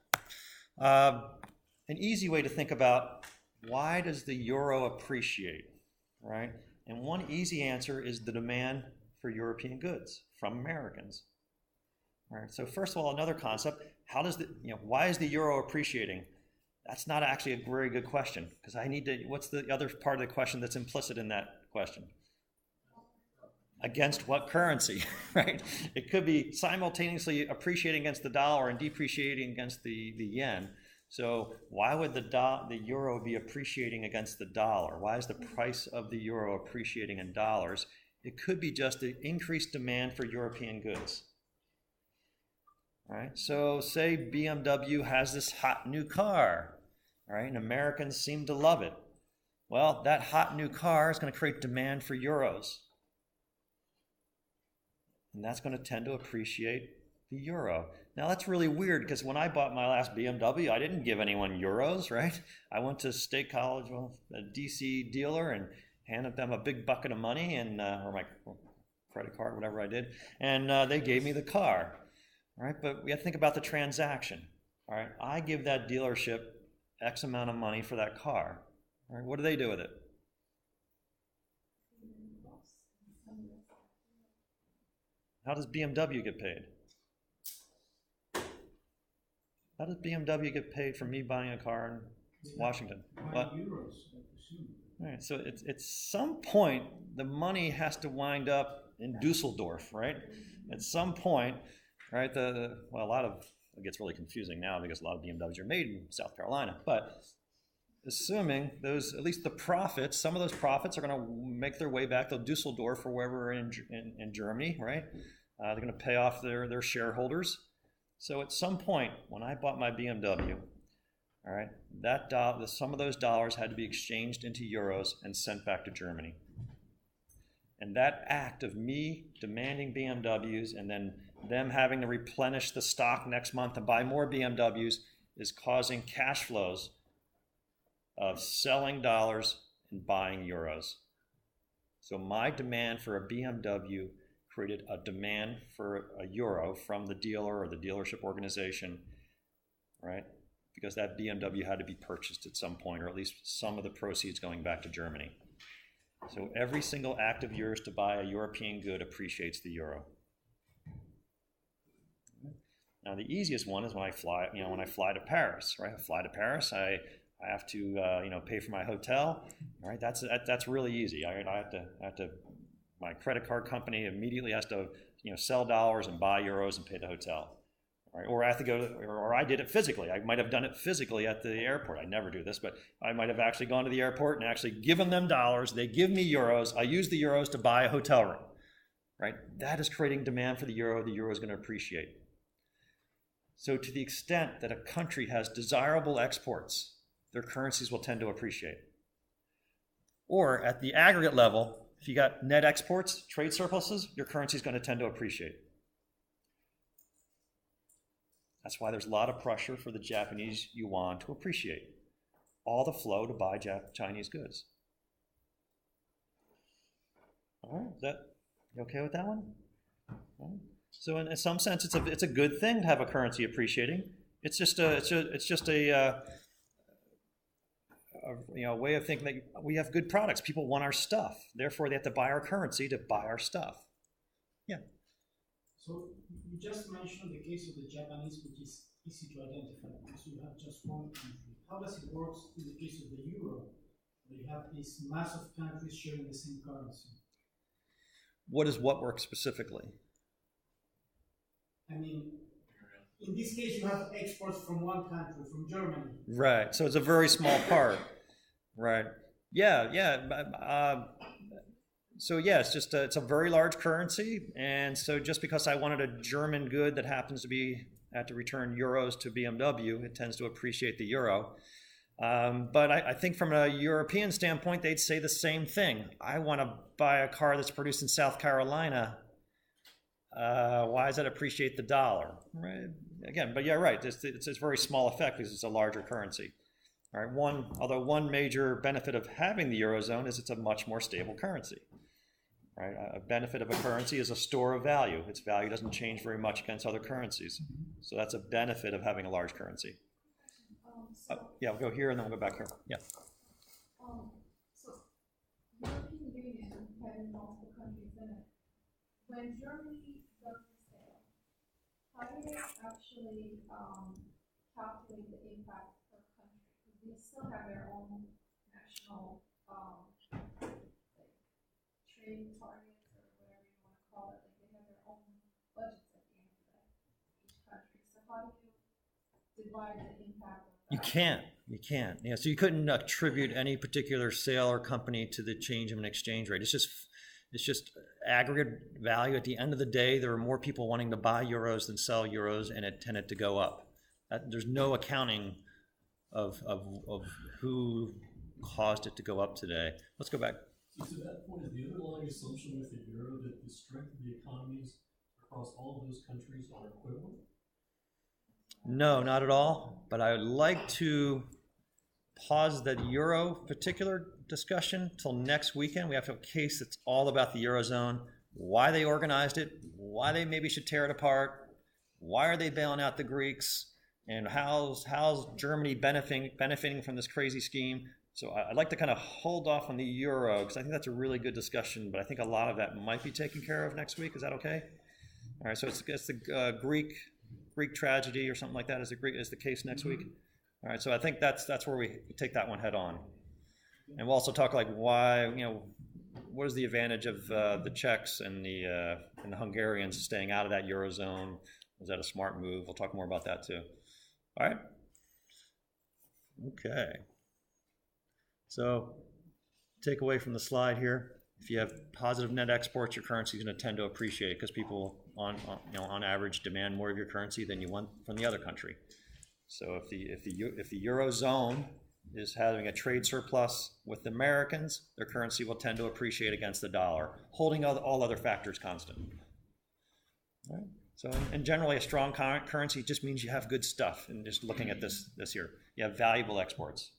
An easy way to think about why does the euro appreciate, right? And one easy answer is the demand for European goods from Americans. All right. So first of all, another concept: why is the euro appreciating? That's not actually a very good question, because what's the other part of the question that's implicit in that question? Against what currency, right? It could be simultaneously appreciating against the dollar and depreciating against the yen. So why would the euro be appreciating against the dollar? Why is the price of the euro appreciating in dollars? It could be just the increased demand for European goods. All right, so say BMW has this hot new car, all right, and Americans seem to love it. Well, that hot new car is going to create demand for euros. And that's going to tend to appreciate The euro. Now that's really weird because when I bought my last BMW, I didn't give anyone euros, right? I went to State College, well, a DC dealer, and handed them a big bucket of money and or my credit card, whatever I did, and they gave me the car. All right, but we have to think about the transaction. All right, I give that dealership X amount of money for that car. All right, what do they do with it? How does BMW get paid? How does BMW get paid for me buying a car in Washington? What? Euros, I presume. All right, so at some point, the money has to wind up in Dusseldorf, right? At some point, right, a lot of, it gets really confusing now because a lot of BMWs are made in South Carolina, but assuming those, at least the profits, some of those profits are going to make their way back to Dusseldorf or wherever in Germany, right? They're going to pay off their shareholders. So at some point, when I bought my BMW, all right, some of those dollars had to be exchanged into euros and sent back to Germany. And that act of me demanding BMWs and then them having to replenish the stock next month and buy more BMWs is causing cash flows of selling dollars and buying euros. So my demand for a BMW created a demand for a euro from the dealer or the dealership organization, right? Because that BMW had to be purchased at some point, or at least some of the proceeds going back to Germany. So every single act of yours to buy a European good appreciates the euro. Now the easiest one is when I fly, when I fly to Paris, right? I fly to Paris, I have to, pay for my hotel, right? That's really easy. I have to. My credit card company immediately has to, sell dollars and buy euros and pay the hotel. Right? Or I have to go to, or I did it physically. I might have done it physically at the airport. I never do this, but I might have actually gone to the airport and actually given them dollars. They give me euros. I use the euros to buy a hotel room. Right? That is creating demand for the euro. The euro is going to appreciate. So to the extent that a country has desirable exports, their currencies will tend to appreciate. Or at the aggregate level, if you got net exports, trade surpluses, your currency is going to tend to appreciate. That's why there's a lot of pressure for the Japanese yuan to appreciate. All the flow to buy Chinese goods. All right, you okay with that one? All right. So in some sense, it's a good thing to have a currency appreciating. It's just a way of thinking that we have good products. People want our stuff. Therefore, they have to buy our currency to buy our stuff. Yeah. So you just mentioned the case of the Japanese, which is easy to identify because you have just one country. How does it work in the case of the euro, where you have this mass of countries sharing the same currency? What works specifically? I mean, in this case, you have exports from one country, from Germany. Right. So it's a very small part. Right. Yeah. So yeah, it's a very large currency, and so just because I wanted a German good that happens to have to return euros to BMW, it tends to appreciate the euro. But I think from a European standpoint, they'd say the same thing. I want to buy a car that's produced in South Carolina. Why does that appreciate the dollar? Right. Again, but yeah, right. It's a very small effect because it's a larger currency. All right. Although one major benefit of having the Eurozone is it's a much more stable currency. Right. A benefit of a currency is a store of value. Its value doesn't change very much against other currencies. So that's a benefit of having a large currency. We'll go here and then we'll go back here. Yeah. So European Union having multiple countries in it. When Germany does the sale, how do they actually calculate the impact per country? Because they still have their own national trade targets or whatever you want to call it. Like they have their own budgets at the end of the day, each country. So how do you divide the impact of that? You can't. Yeah, so you couldn't attribute any particular sale or company to the change of an exchange rate. It's just aggregate value. At the end of the day, there are more people wanting to buy euros than sell euros, and it tended to go up. There's no accounting of who caused it to go up today. Let's go back. So to that point, is the underlying assumption with the euro that the strength of the economies are across all of those countries are equivalent? No, not at all. But I would like to pause the euro particular discussion till next weekend. We have a case that's all about the Eurozone, why they organized it, why they maybe should tear it apart, why are they bailing out the Greeks, and how's Germany benefiting from this crazy scheme. So I'd like to kind of hold off on the euro because I think that's a really good discussion, but I think a lot of that might be taken care of next week. Is that okay? All right, so it's the Greek tragedy or something like that is the case next week. All right, so I think that's where we take that one head on, and we'll also talk like why, what is the advantage of the Czechs and the Hungarians staying out of that Eurozone? Was that a smart move? We'll talk more about that too. All right. Okay. So take away from the slide here. If you have positive net exports, your currency is going to tend to appreciate because people on average demand more of your currency than you want from the other country. So if the Eurozone is having a trade surplus with the Americans, their currency will tend to appreciate against the dollar, holding all other factors constant. All right. So, and generally, a strong currency just means you have good stuff. And just looking at this year, you have valuable exports.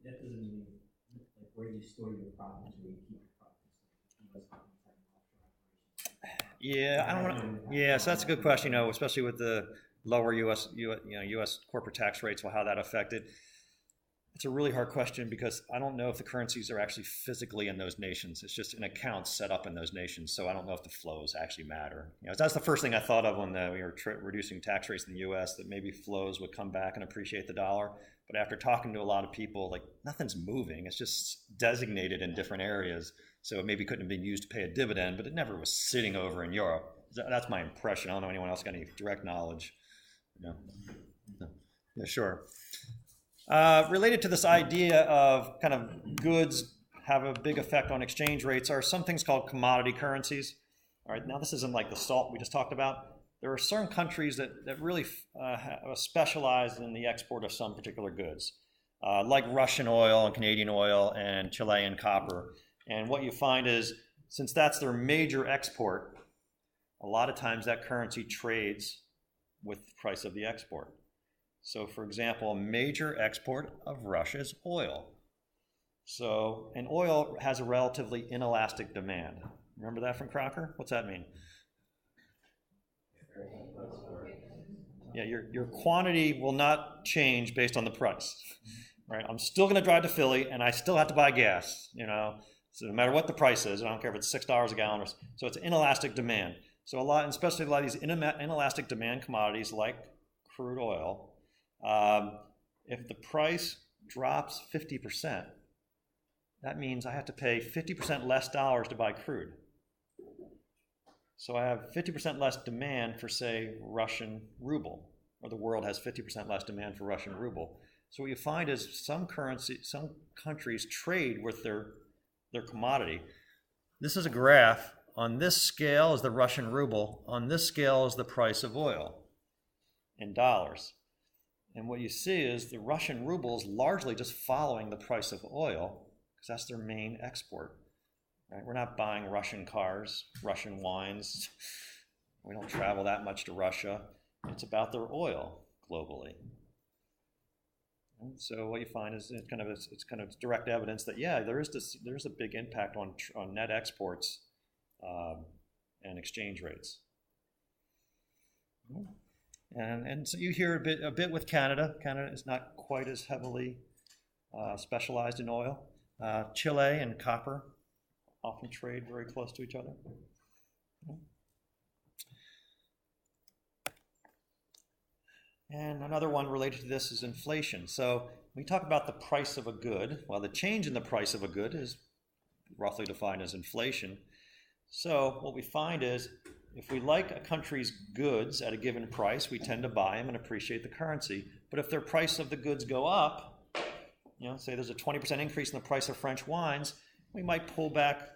That doesn't mean like where you store your profits, where you keep your profits. Yeah, I don't want to. Yeah, so that's a good question. Especially with the lower U.S. corporate tax rates, how that affected. It's a really hard question because I don't know if the currencies are actually physically in those nations. It's just an account set up in those nations, so I don't know if the flows actually matter. That's the first thing I thought of when we were reducing tax rates in the U.S. That maybe flows would come back and appreciate the dollar. But after talking to a lot of people, like nothing's moving. It's just designated in different areas, so it maybe couldn't have been used to pay a dividend, but it never was sitting over in Europe. That's my impression. I don't know anyone else got any direct knowledge. No. Yeah, sure. Related to this idea of kind of goods have a big effect on exchange rates are some things called commodity currencies. All right, now this isn't like the salt we just talked about. There are certain countries that really specialize in the export of some particular goods, like Russian oil and Canadian oil and Chilean copper. And what you find is, since that's their major export, a lot of times that currency trades with the price of the export. So, for example, a major export of Russia is oil. So, and oil has a relatively inelastic demand. Remember that from Crocker? What's that mean? Yeah, your quantity will not change based on the price. Right? I'm still going to drive to Philly, and I still have to buy gas. So no matter what the price is, I don't care if it's $6 a gallon. So it's inelastic demand. So especially a lot of these inelastic demand commodities like crude oil. If the price drops 50%, that means I have to pay 50% less dollars to buy crude. So I have 50% less demand for, say, Russian ruble, or the world has 50% less demand for Russian ruble. So what you find is some countries trade with their commodity. This is a graph. On this scale is the Russian ruble. On this scale is the price of oil in dollars. And what you see is the Russian ruble is largely just following the price of oil because that's their main export. Right? We're not buying Russian cars, Russian wines. We don't travel that much to Russia. It's about their oil globally. And so what you find is it's kind of direct evidence that there's a big impact on net exports and exchange rates. And so you hear a bit with Canada. Canada is not quite as heavily specialized in oil. Chile and copper often trade very close to each other. And another one related to this is inflation. So when we talk about the price of a good, well, the change in the price of a good is roughly defined as inflation. So what we find is if we like a country's goods at a given price, we tend to buy them and appreciate the currency. But if their price of the goods go up, say there's a 20% increase in the price of French wines, we might pull back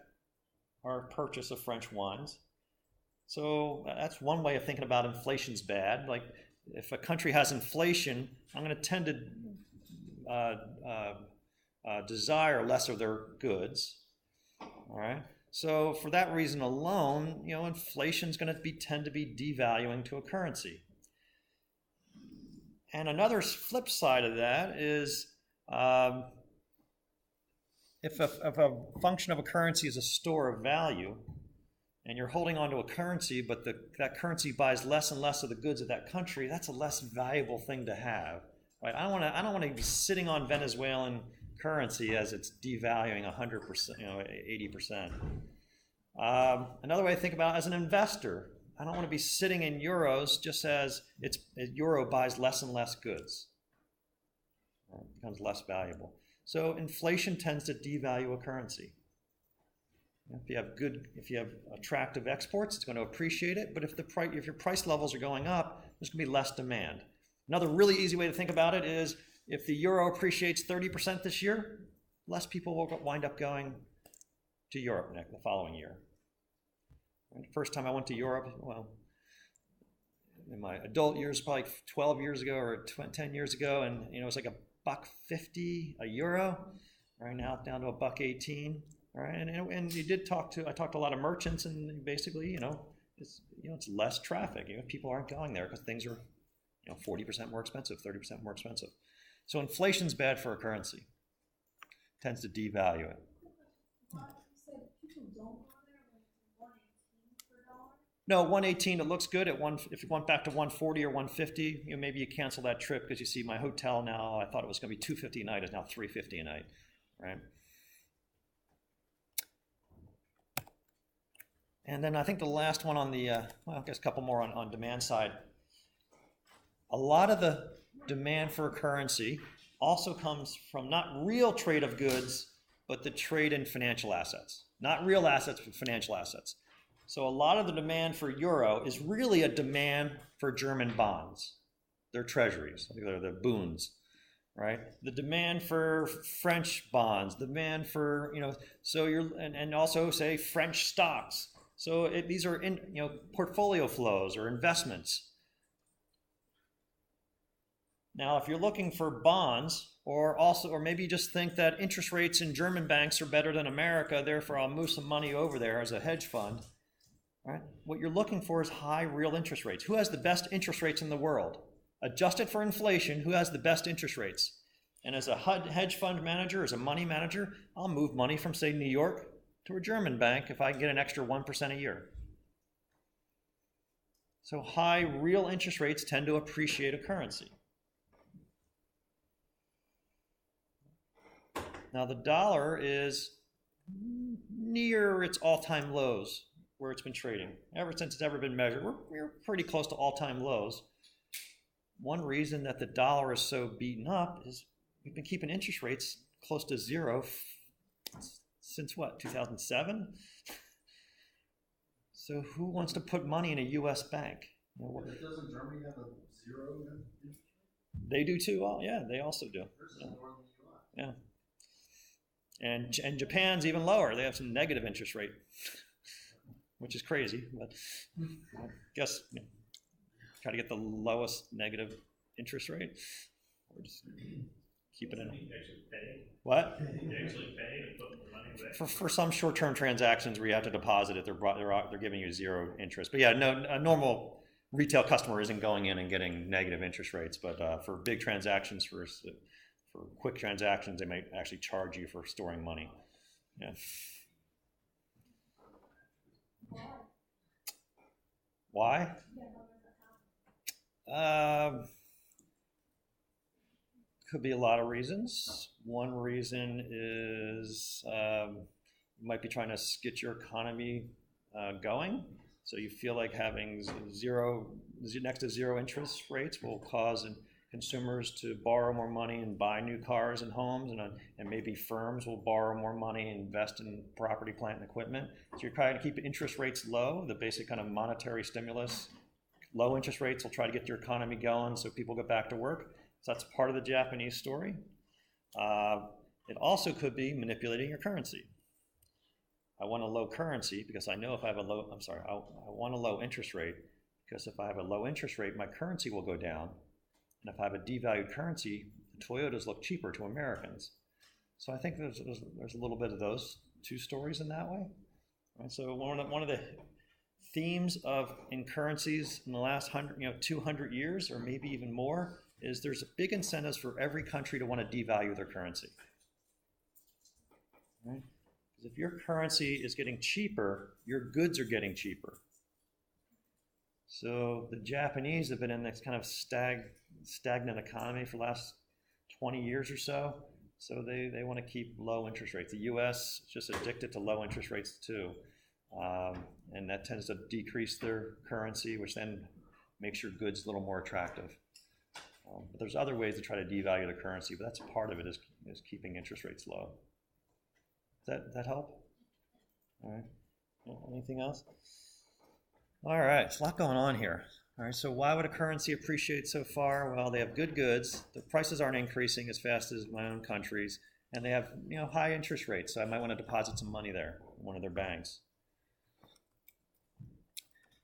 our purchase of French wines. So that's one way of thinking about inflation's bad. Like if a country has inflation, I'm going to tend to desire less of their goods. All right. So for that reason alone, inflation's going to tend to be devaluing to a currency. And another flip side of that is if a function of a currency is a store of value, and you're holding onto a currency, but that currency buys less and less of the goods of that country, that's a less valuable thing to have. Right? I don't want to be sitting on Venezuelan currency as it's devaluing 100%, 80%. Another way to think about it, as an investor, I don't want to be sitting in euros just as euro buys less and less goods. It becomes less valuable. So inflation tends to devalue a currency. If you have attractive exports, it's going to appreciate it. But if your price levels are going up, there's going to be less demand. Another really easy way to think about it is if the euro appreciates 30% this year, less people will wind up going to Europe the following year. The first time I went to Europe, well, in my adult years, probably 12 years ago or 10 years ago, and it was like $1.50 a euro. Right now, it's down to $1.18. All right, and I talked to a lot of merchants, and basically, it's less traffic. People aren't going there because things are, 40% more expensive, 30% more expensive. So inflation's bad for a currency. It tends to devalue it. You said people don't go there when it's 118 per dollar? No, 118, it looks good. If you went back to 140 or 150, maybe you cancel that trip because you see my hotel now, I thought it was going to be $250 a night, is now $350 a night, right? And then I think the last one on the, I guess a couple more on demand side. A lot of the demand for a currency also comes from not real trade of goods, but the trade in financial assets. Not real assets, but financial assets. So a lot of the demand for euro is really a demand for German bonds. They're treasuries, they're the bunds, right? The demand for French bonds, demand for, and also say French stocks. So these are portfolio flows or investments. Now, if you're looking for bonds, or maybe you just think that interest rates in German banks are better than America, therefore I'll move some money over there as a hedge fund. Right? What you're looking for is high real interest rates. Who has the best interest rates in the world? Adjusted for inflation, who has the best interest rates? And as a hedge fund manager, as a money manager, I'll move money from, say, New York to a German bank if I can get an extra 1% a year. So high real interest rates tend to appreciate a currency. Now the dollar is near its all-time lows where it's been trading. Ever since it's ever been measured, we're pretty close to all-time lows. One reason that the dollar is so beaten up is we've been keeping interest rates close to zero since what, 2007? So who wants to put money in a U.S. bank? Doesn't Germany have a zero? They do too. Well, yeah, they also do. Versus more than the U.S. Yeah. And Japan's even lower. They have some negative interest rate, which is crazy. But I guess try to get the lowest negative interest rate, or just keep it in. You actually pay. What? You actually pay to put the money back. For some short-term transactions where you have to deposit it, they're giving you zero interest. But yeah, no, a normal retail customer isn't going in and getting negative interest rates. But for big transactions, for quick transactions, they might actually charge you for storing money. Yeah. Why? Could be a lot of reasons. One reason is you might be trying to get your economy going. So you feel like having next to zero interest rates will cause consumers to borrow more money and buy new cars and homes, and maybe firms will borrow more money and invest in property, plant, and equipment. So you're trying to keep interest rates low, the basic kind of monetary stimulus. Low interest rates will try to get your economy going so people get back to work. So that's part of the Japanese story. It also could be manipulating your currency. I want a low currency because I know if I have I want a low interest rate because if I have a low interest rate, my currency will go down. And if I have a devalued currency, the Toyotas look cheaper to Americans. So I think there's a little bit of those two stories in that way. Right, so one of the themes in currencies in the last 200 years, or maybe even more, is there's big incentives for every country to want to devalue their currency. Right? Because if your currency is getting cheaper, your goods are getting cheaper. So the Japanese have been in this kind of stagnant economy for the last 20 years or so. So they want to keep low interest rates. The U.S. is just addicted to low interest rates too. And that tends to decrease their currency, which then makes your goods a little more attractive. But there's other ways to try to devalue the currency, but that's part of it is keeping interest rates low. Does that help? All right. Anything else? All right, there's a lot going on here. All right, so why would a currency appreciate so far? Well, they have good goods. The prices aren't increasing as fast as my own countries, and they have high interest rates. So I might want to deposit some money there in one of their banks.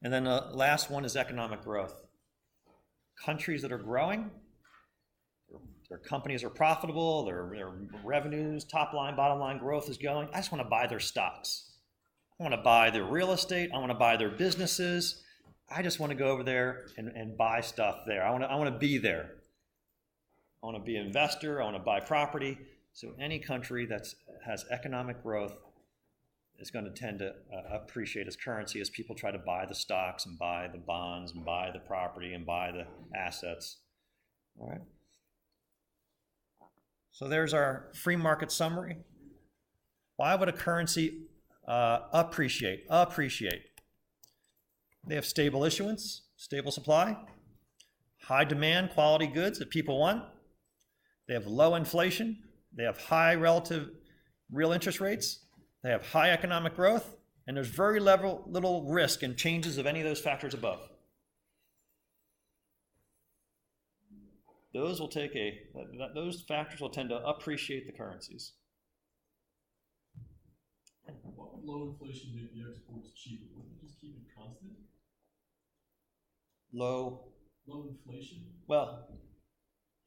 And then the last one is economic growth. Countries that are growing, their companies are profitable, their revenues, top line, bottom line growth is going. I just want to buy their stocks. I want to buy their real estate. I want to buy their businesses. I just want to go over there and buy stuff there. I want to be there. I want to be an investor. I want to buy property. So any country that has economic growth is going to tend to appreciate its currency as people try to buy the stocks and buy the bonds and buy the property and buy the assets. All right. So there's our free market summary. Why would a currency appreciate? They have stable issuance, stable supply, high demand, quality goods that people want. They have low inflation. They have high relative real interest rates. They have high economic growth, and there's very little risk in changes of any of those factors above. Those factors will tend to appreciate the currencies. What would low inflation make the exports cheaper? Wouldn't it just keep it constant? Low inflation? Well,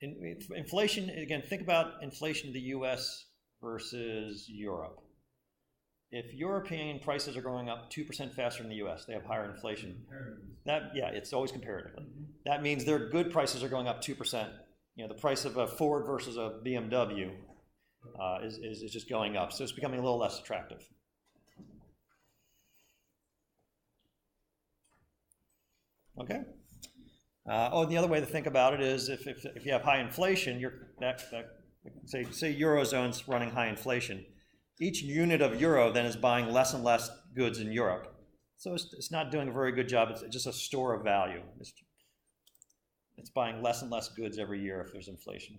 inflation, again, think about inflation in the US versus Europe. If European prices are going up 2% faster than the US, they have higher inflation. It's always comparatively. That means their good prices are going up 2%. The price of a Ford versus a BMW is just going up. So it's becoming a little less attractive. Okay. The other way to think about it is if you have high inflation, say Eurozone's running high inflation. Each unit of euro then is buying less and less goods in Europe. So it's not doing a very good job. It's just a store of value. It's buying less and less goods every year if there's inflation,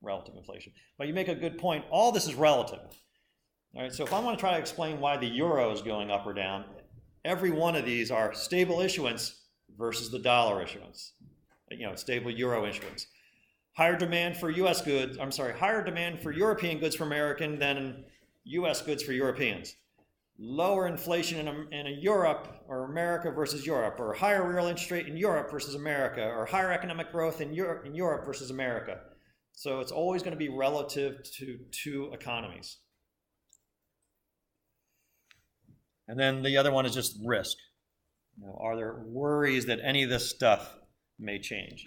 relative inflation. But you make a good point. All this is relative. All right, so if I want to try to explain why the euro is going up or down, every one of these are stable issuance versus the dollar issuance. Stable euro issuance. Higher demand for higher demand for European goods for American than US goods for Europeans. Lower inflation in Europe or America versus Europe, or higher real interest rate in Europe versus America, or higher economic growth in Europe versus America. So it's always going to be relative to two economies. And then the other one is just risk. Are there worries that any of this stuff may change?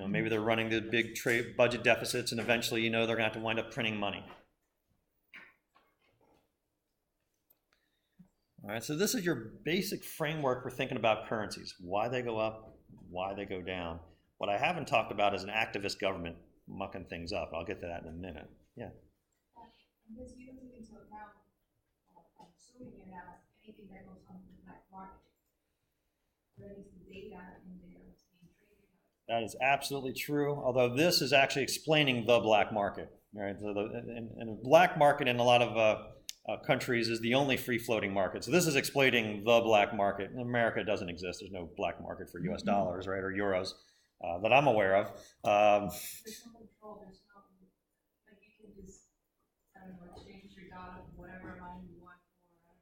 Maybe they're running the big trade budget deficits, and eventually, they're going to have to wind up printing money. All right, so this is your basic framework for thinking about currencies. Why they go up, why they go down. What I haven't talked about is an activist government mucking things up. I'll get to that in a minute. Yeah. Because you don't take into account, I'm assuming you have anything that goes on in the black market. There is the data in there that's being traded. That is absolutely true, although this is actually explaining the black market. Right? So and the black market in a lot of countries is the only free-floating market. So this is explaining the black market. In America, it doesn't exist. There's no black market for U.S. dollars, right, or euros that I'm aware of. There's no control. There's no, like, you can just, exchange your dollar for whatever amount you want for,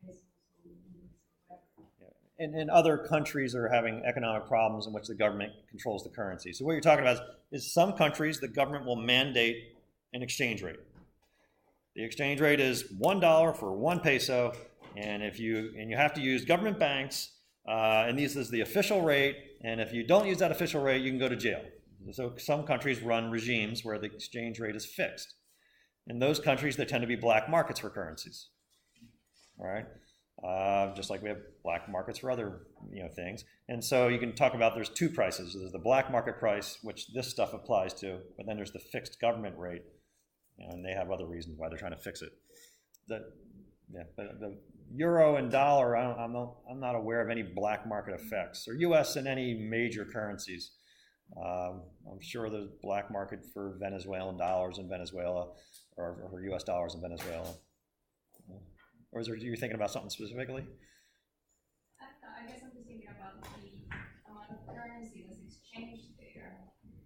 pesos or whatever. And other countries are having economic problems in which the government controls the currency. So what you're talking about is some countries, the government will mandate an exchange rate. The exchange rate is $1 for 1 peso, And you have to use government banks, and this is the official rate, and if you don't use that official rate, you can go to jail. So some countries run regimes where the exchange rate is fixed. In those countries, there tend to be black markets for currencies. All right? Just like we have black markets for other things. And so you can talk about there's two prices. There's the black market price, which this stuff applies to, but then there's the fixed government rate, and they have other reasons why they're trying to fix it. But the euro and dollar, I'm not aware of any black market effects, or U.S. and any major currencies. I'm sure there's black market for Venezuelan dollars in Venezuela, or U.S. dollars in Venezuela. Or are you thinking about something specifically? I guess I'm just thinking about the amount of currency that's exchanged there,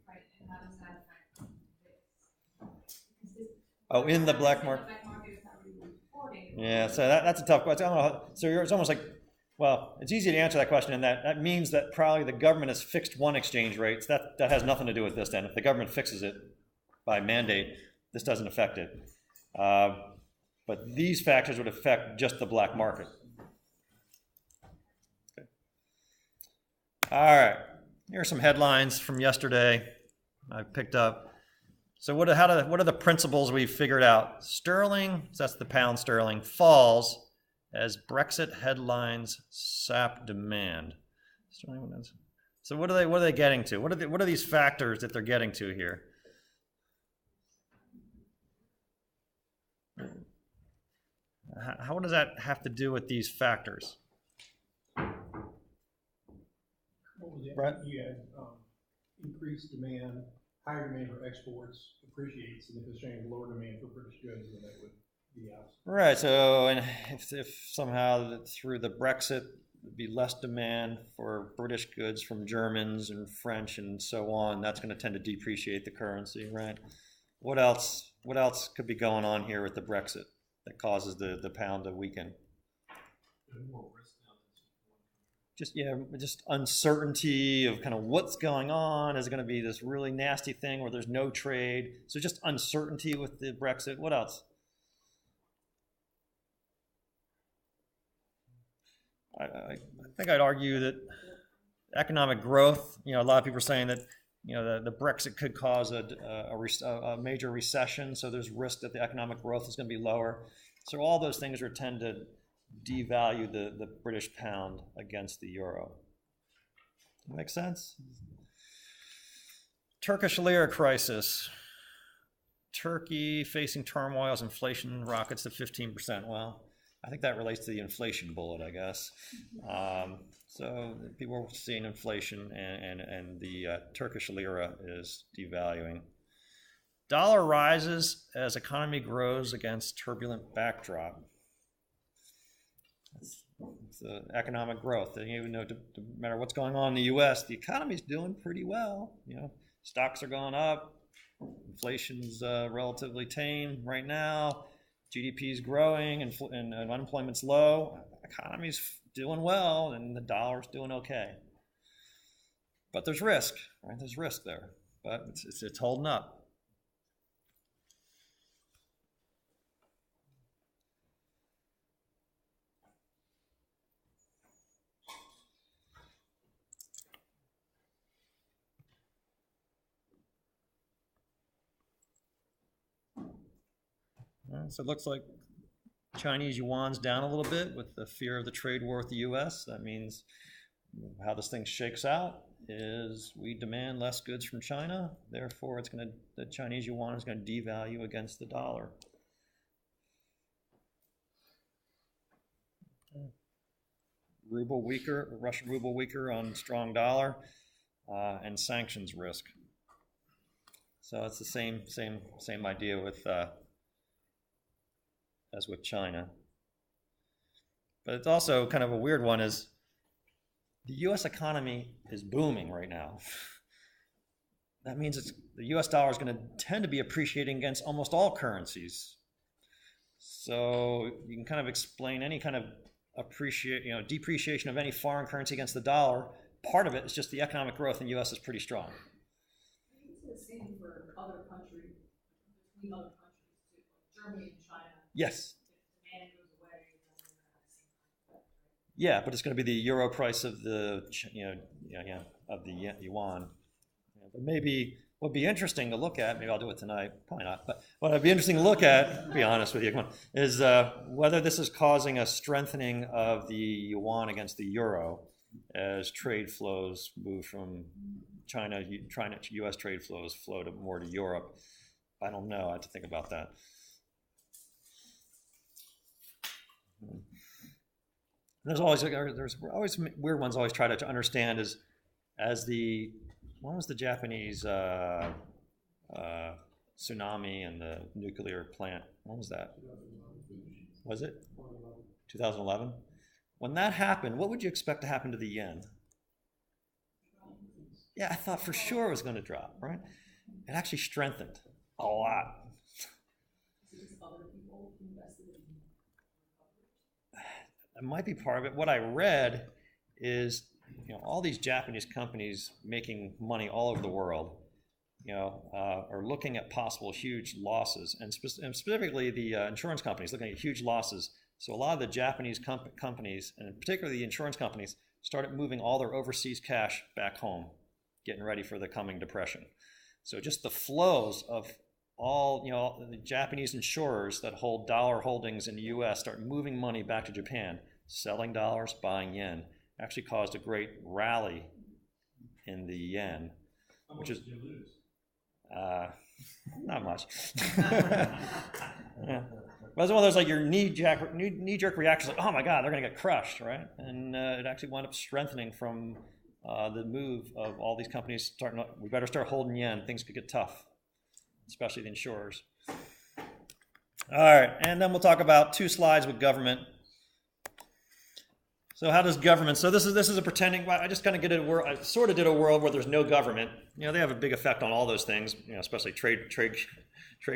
right? And how does that affect this? In the black market? The black market is not really reporting. Yeah, so that's a tough question. So it's almost like, well, it's easy to answer that question, and that means that probably the government has fixed one exchange rate. So that has nothing to do with this then. If the government fixes it by mandate, this doesn't affect it. But these factors would affect just the black market. Okay. All right, here are some headlines from yesterday I picked up. So what are the principles we figured out? Sterling, so that's the pound sterling, falls as Brexit headlines sap demand. So what are they getting to? What are these factors that they're getting to here? What does that have to do with these factors? Brett? You had increased demand, higher demand for exports appreciates, and if it's showing lower demand for British goods, then that would be the opposite. Right. So, and if somehow through the Brexit there'd be less demand for British goods from Germans and French and so on, that's going to tend to depreciate the currency, right? What else could be going on here with the Brexit that causes the pound to weaken? Just uncertainty of kind of what's going on. Is it going to be this really nasty thing where there's no trade? So just uncertainty with the Brexit. What else? I think I'd argue that economic growth, a lot of people are saying that, the Brexit could cause a major recession, so there's risk that the economic growth is going to be lower. So all those things tend to devalue the British pound against the euro. Make sense? Turkish lira crisis. Turkey facing turmoil as inflation rockets to 15%. Well, I think that relates to the inflation bullet, I guess. So people are seeing inflation, and the Turkish lira is devaluing. Dollar rises as economy grows against turbulent backdrop. It's the economic growth. And no matter what's going on in the U.S., the economy's doing pretty well. Stocks are going up. Inflation's relatively tame right now. GDP is growing, and unemployment's low. Economy's doing well, and the dollar's doing okay. But there's risk, right? There's risk there, but it's holding up. So it looks like Chinese yuan's down a little bit with the fear of the trade war with the U.S. That means how this thing shakes out is we demand less goods from China. Therefore, the Chinese yuan is going to devalue against the dollar. Ruble weaker, Russian ruble weaker on strong dollar, and sanctions risk. So it's the same idea with. As with China. But it's also kind of a weird one is the U.S. economy is booming right now. That means the U.S. dollar is going to tend to be appreciating against almost all currencies. So you can kind of explain any kind of depreciation of any foreign currency against the dollar. Part of it is just the economic growth in the U.S. is pretty strong. It's the same for other countries, between other countries too, like Germany and China. Yes. If demand goes away, it doesn't have the same Yeah, but it's going to be the euro price of the, of the yuan. But maybe what would be interesting to look at, maybe I'll do it tonight, probably not, but what would be interesting to look at, to be honest with you, come on, is whether this is causing a strengthening of the yuan against the euro as trade flows move from China, U.S. trade flows flow more to Europe. I don't know. I have to think about that. There's always weird ones. Always try to understand when was the Japanese tsunami and the nuclear plant? When was that? Was it 2011? When that happened, what would you expect to happen to the yen? Yeah, I thought for sure it was going to drop, right? It actually strengthened a lot. It might be part of it. What I read is, all these Japanese companies making money all over the world, are looking at possible huge losses, and specifically the insurance companies looking at huge losses. So a lot of the Japanese companies, and particularly the insurance companies, started moving all their overseas cash back home, getting ready for the coming depression. So just the flows of all, the Japanese insurers that hold dollar holdings in the U.S. start moving money back to Japan, selling dollars, buying yen. Actually caused a great rally in the yen. How much did you lose? Not much. Yeah. But it's one of those, like, your knee-jerk reactions, like, oh my God, they're going to get crushed, right? And it actually wound up strengthening from the move of all these companies starting. We better start holding yen. Things could get tough, especially the insurers. All right, and then we'll talk about 2 slides with government. So how does government? So this is a pretending. I just kind of I sort of did a world where there's no government. They have a big effect on all those things. Especially trade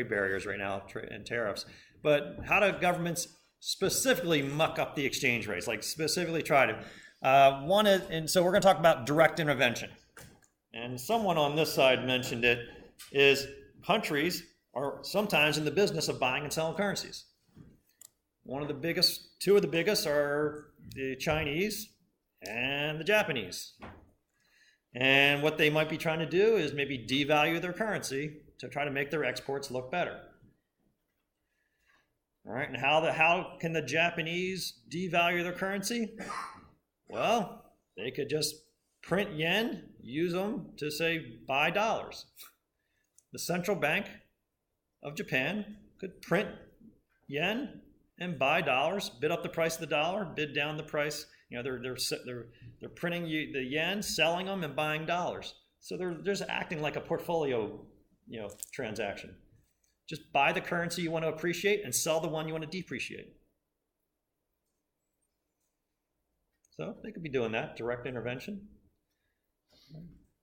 barriers right now and tariffs. But how do governments specifically muck up the exchange rates? Like specifically try to. One is, and so we're going to talk about direct intervention. And someone on this side mentioned it. Is countries are sometimes in the business of buying and selling currencies. Two of the biggest are the Chinese and the Japanese. And what they might be trying to do is maybe devalue their currency to try to make their exports look better. All right, and how can the Japanese devalue their currency? Well, they could just print yen, use them to, say, buy dollars. The central bank of Japan could print yen and buy dollars, bid up the price of the dollar, bid down the price. They're printing the yen, selling them, and buying dollars. So they're just acting like a portfolio, transaction. Just buy the currency you want to appreciate and sell the one you want to depreciate. So they could be doing that, direct intervention.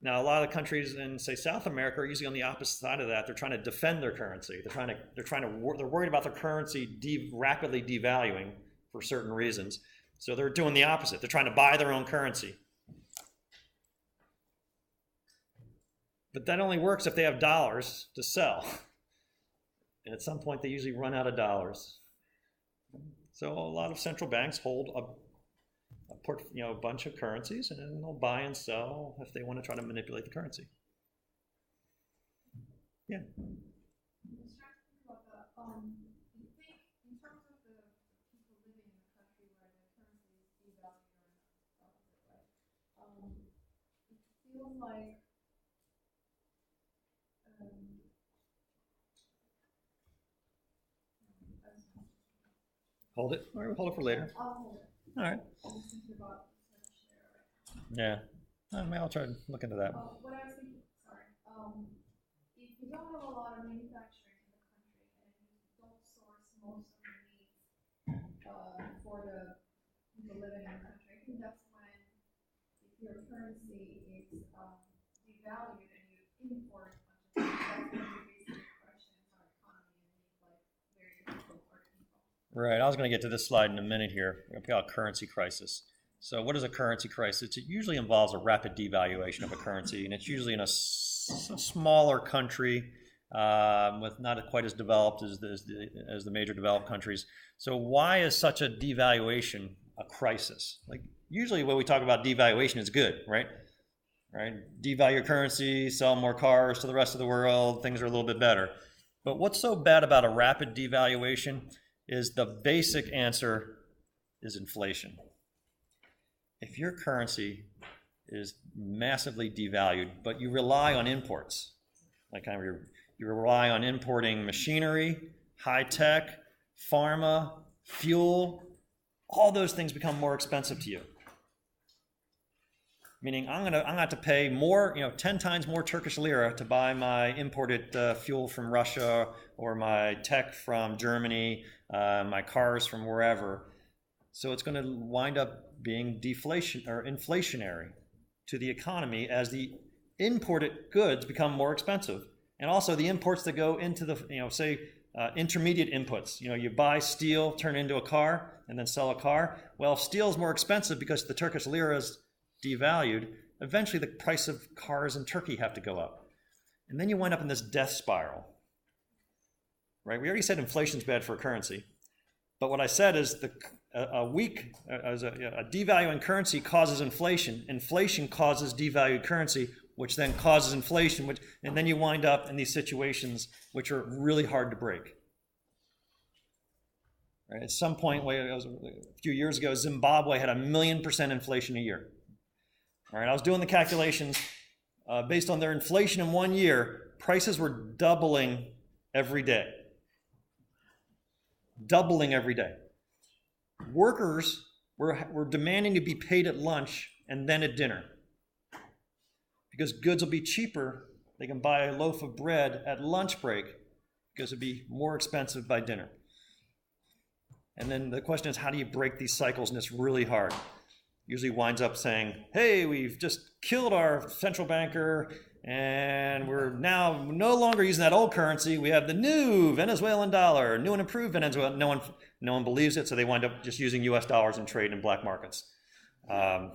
Now, a lot of the countries in, say, South America are usually on the opposite side of that. They're trying to defend their currency. They're worried about their currency rapidly devaluing for certain reasons. So they're doing the opposite. They're trying to buy their own currency. But that only works if they have dollars to sell. And at some point, they usually run out of dollars. So a lot of central banks hold a bunch of currencies, and then they'll buy and sell if they want to try to manipulate the currency. Yeah. I was trying to think about that. You think, in terms of the people living in a country where the currency is devalued or right? It feels like Hold it. All right, we'll hold it for later. I'll hold it. All right. I'm thinking about Turkish lira right Yeah. I'll try to look into that. what I was thinking, sorry, if you don't have a lot of manufacturing in the country and you don't source most of the needs for the people living in the country, I think that's when, if your currency is devalued and you import a bunch of things, that's when you basically crush the entire economy and make life very difficult for people. Right. I was going to get to this slide in a minute here. We're going to call it currency crisis. So what is a currency crisis? It usually involves a rapid devaluation of a currency, and it's usually in a smaller country with not quite as developed as the major developed countries. So why is such a devaluation a crisis. Like usually when we talk about devaluation, it's good, right? Right? Devalue your currency, sell more cars to the rest of the world, things are a little bit better. But what's so bad about a rapid devaluation is the basic answer is inflation. If your currency is massively devalued, but you rely on imports, like kind of you rely on importing machinery, high tech, pharma, fuel, all those things become more expensive to you. Meaning I'm gonna have to pay more, 10 times more Turkish lira to buy my imported fuel from Russia or my tech from Germany, my cars from wherever. So it's going to wind up being deflation or inflationary to the economy as the imported goods become more expensive, and also the imports that go into the, intermediate inputs. You buy steel, turn it into a car, and then sell a car. Well, steel is more expensive because the Turkish lira is devalued. Eventually, the price of cars in Turkey have to go up, and then you wind up in this death spiral. Right? We already said inflation is bad for a currency, but what I said is a devaluing currency causes inflation. Inflation causes devalued currency, which then causes inflation, and then you wind up in these situations which are really hard to break. Right? At some point, a few years ago, Zimbabwe had 1,000,000% inflation a year. All right, I was doing the calculations based on their inflation in 1 year. Prices were doubling every day. Doubling every day. Workers were demanding to be paid at lunch and then at dinner. Because goods will be cheaper, they can buy a loaf of bread at lunch break because it'll be more expensive by dinner. And then the question is, how do you break these cycles? And it's really hard. Usually winds up saying, hey, we've just killed our central banker and we're now no longer using that old currency. We have the new Venezuelan dollar, new and improved Venezuelan. No one believes it, so they wind up just using US dollars and trade in black markets. The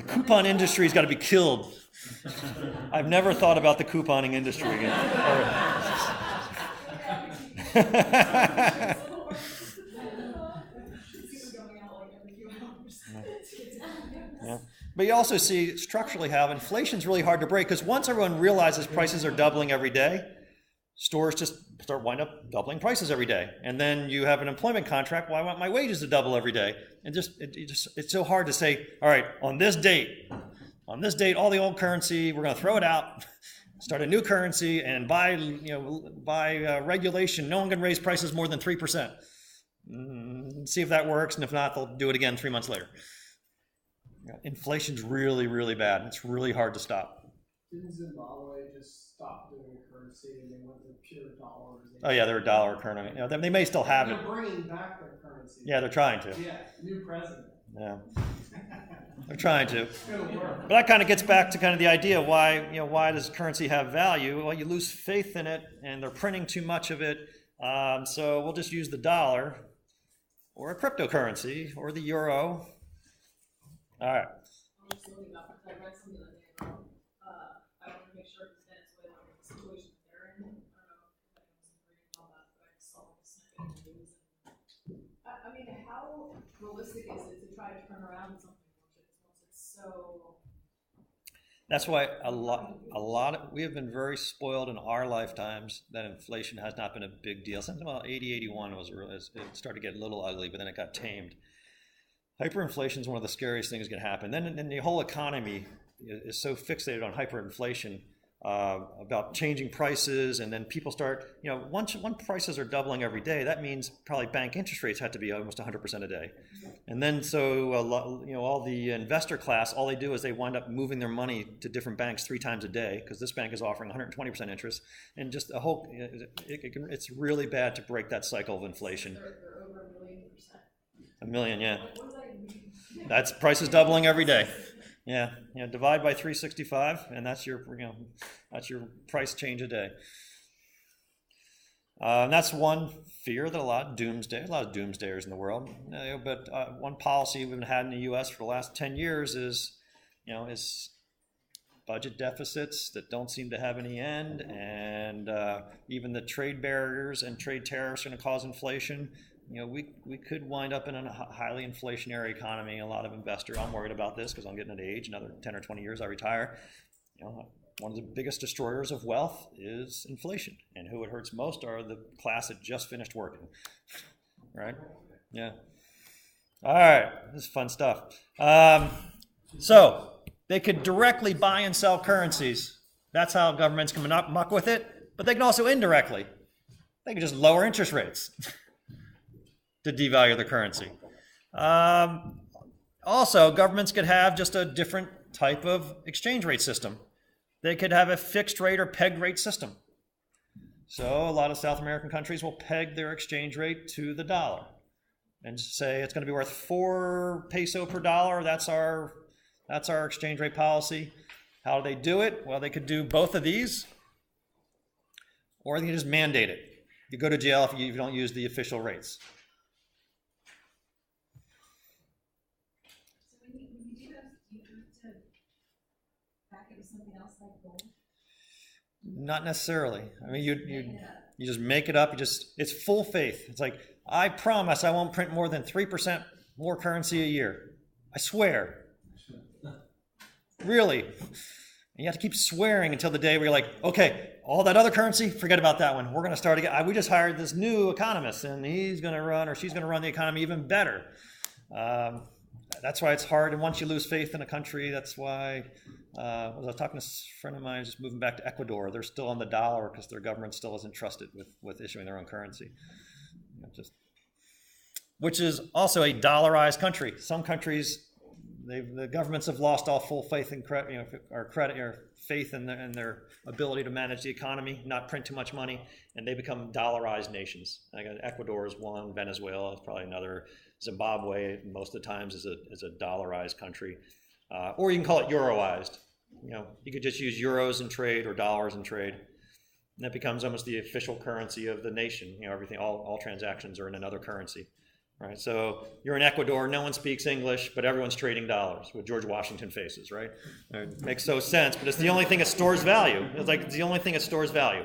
coupon industry's got to be killed. I've never thought about the couponing industry again. Yeah. But you also see structurally how inflation's really hard to break, because once everyone realizes prices are doubling every day, stores just wind up doubling prices every day. And then you have an employment contract, well, I want my wages to double every day. And it's so hard to say, all right, on this date, all the old currency, we're going to throw it out, start a new currency, and by regulation, no one can raise prices more than 3%. See if that works, and if not, they'll do it again 3 months later. Inflation's really, really bad. It's really hard to stop. Didn't Zimbabwe just stop doing currency and they went to pure dollars? Oh yeah, they're a dollar currency. They may still have it. They're bringing back their currency. Yeah, they're trying to. Yeah, new president. Yeah, they're trying to. But that kind of gets back to kind of the idea of why does currency have value? Well, you lose faith in it, and they're printing too much of it. So we'll just use the dollar, or a cryptocurrency, or the euro. All right. I'm just looking up because I read something the other day about, I want to make sure it's Venezuela, the situation that they're in. I don't know if anyone's reading about that, but I saw the snippet in the news. I mean, how realistic is it to try to turn around something once it's so... That's why we have been very spoiled in our lifetimes that inflation has not been a big deal. Since about 80, 81 it started to get a little ugly, but then it got tamed. Hyperinflation is one of the scariest things that can happen. Then the whole economy is so fixated on hyperinflation about changing prices, and then people start, once prices are doubling every day, that means probably bank interest rates have to be almost 100% a day. And then so all the investor class, all they do is they wind up moving their money to different banks 3 times a day because this bank is offering 120% interest, and just it's really bad to break that cycle of inflation. They're over 1,000,000%. 1 million, yeah. That's prices doubling every day. Yeah, divide by 365, and that's your price change a day. And that's one fear that a lot of doomsdayers in the world. But one policy we've had in the U.S. for the last 10 years is budget deficits that don't seem to have any end, and even the trade barriers and trade tariffs are going to cause inflation. We could wind up in a highly inflationary economy. A lot of investors, I'm worried about this because I'm getting to age, another 10 or 20 years I retire. One of the biggest destroyers of wealth is inflation, and who it hurts most are the class that just finished working, right? Yeah. All right, this is fun stuff. So they could directly buy and sell currencies. That's how governments can muck with it, but they can also indirectly. They can just lower interest rates to devalue the currency. Also, governments could have just a different type of exchange rate system. They could have a fixed rate or pegged rate system. So a lot of South American countries will peg their exchange rate to the dollar and say it's going to be worth 4 peso per dollar. That's our exchange rate policy. How do they do it? Well, they could do both of these, or they can just mandate it. You go to jail if you don't use the official rates. So when you do that, do you have to back it with something else like gold? Not necessarily. I mean, you just make it up. It's full faith. It's like, I promise I won't print more than 3% more currency a year. I swear. Really. And you have to keep swearing until the day where you're like, okay, all that other currency, forget about that one. We're going to start again. We just hired this new economist, and he's going to run, or she's going to run the economy even better. That's why it's hard. And once you lose faith in a country, that's why I was talking to a friend of mine just moving back to Ecuador. They're still on the dollar because their government still isn't trusted with issuing their own currency. Which is also a dollarized country. Some countries, the governments have lost all full faith in faith in their ability to manage the economy, not print too much money, and they become dollarized nations. Ecuador is one, Venezuela is probably another, Zimbabwe most of the times is a dollarized country, or you can call it euroized. You could just use euros in trade or dollars in trade, and that becomes almost the official currency of the nation. Everything, all transactions are in another currency. Right, so you're in Ecuador, no one speaks English, but everyone's trading dollars with George Washington faces, right? It makes no sense, but it's the only thing that stores value. It's the only thing that stores value.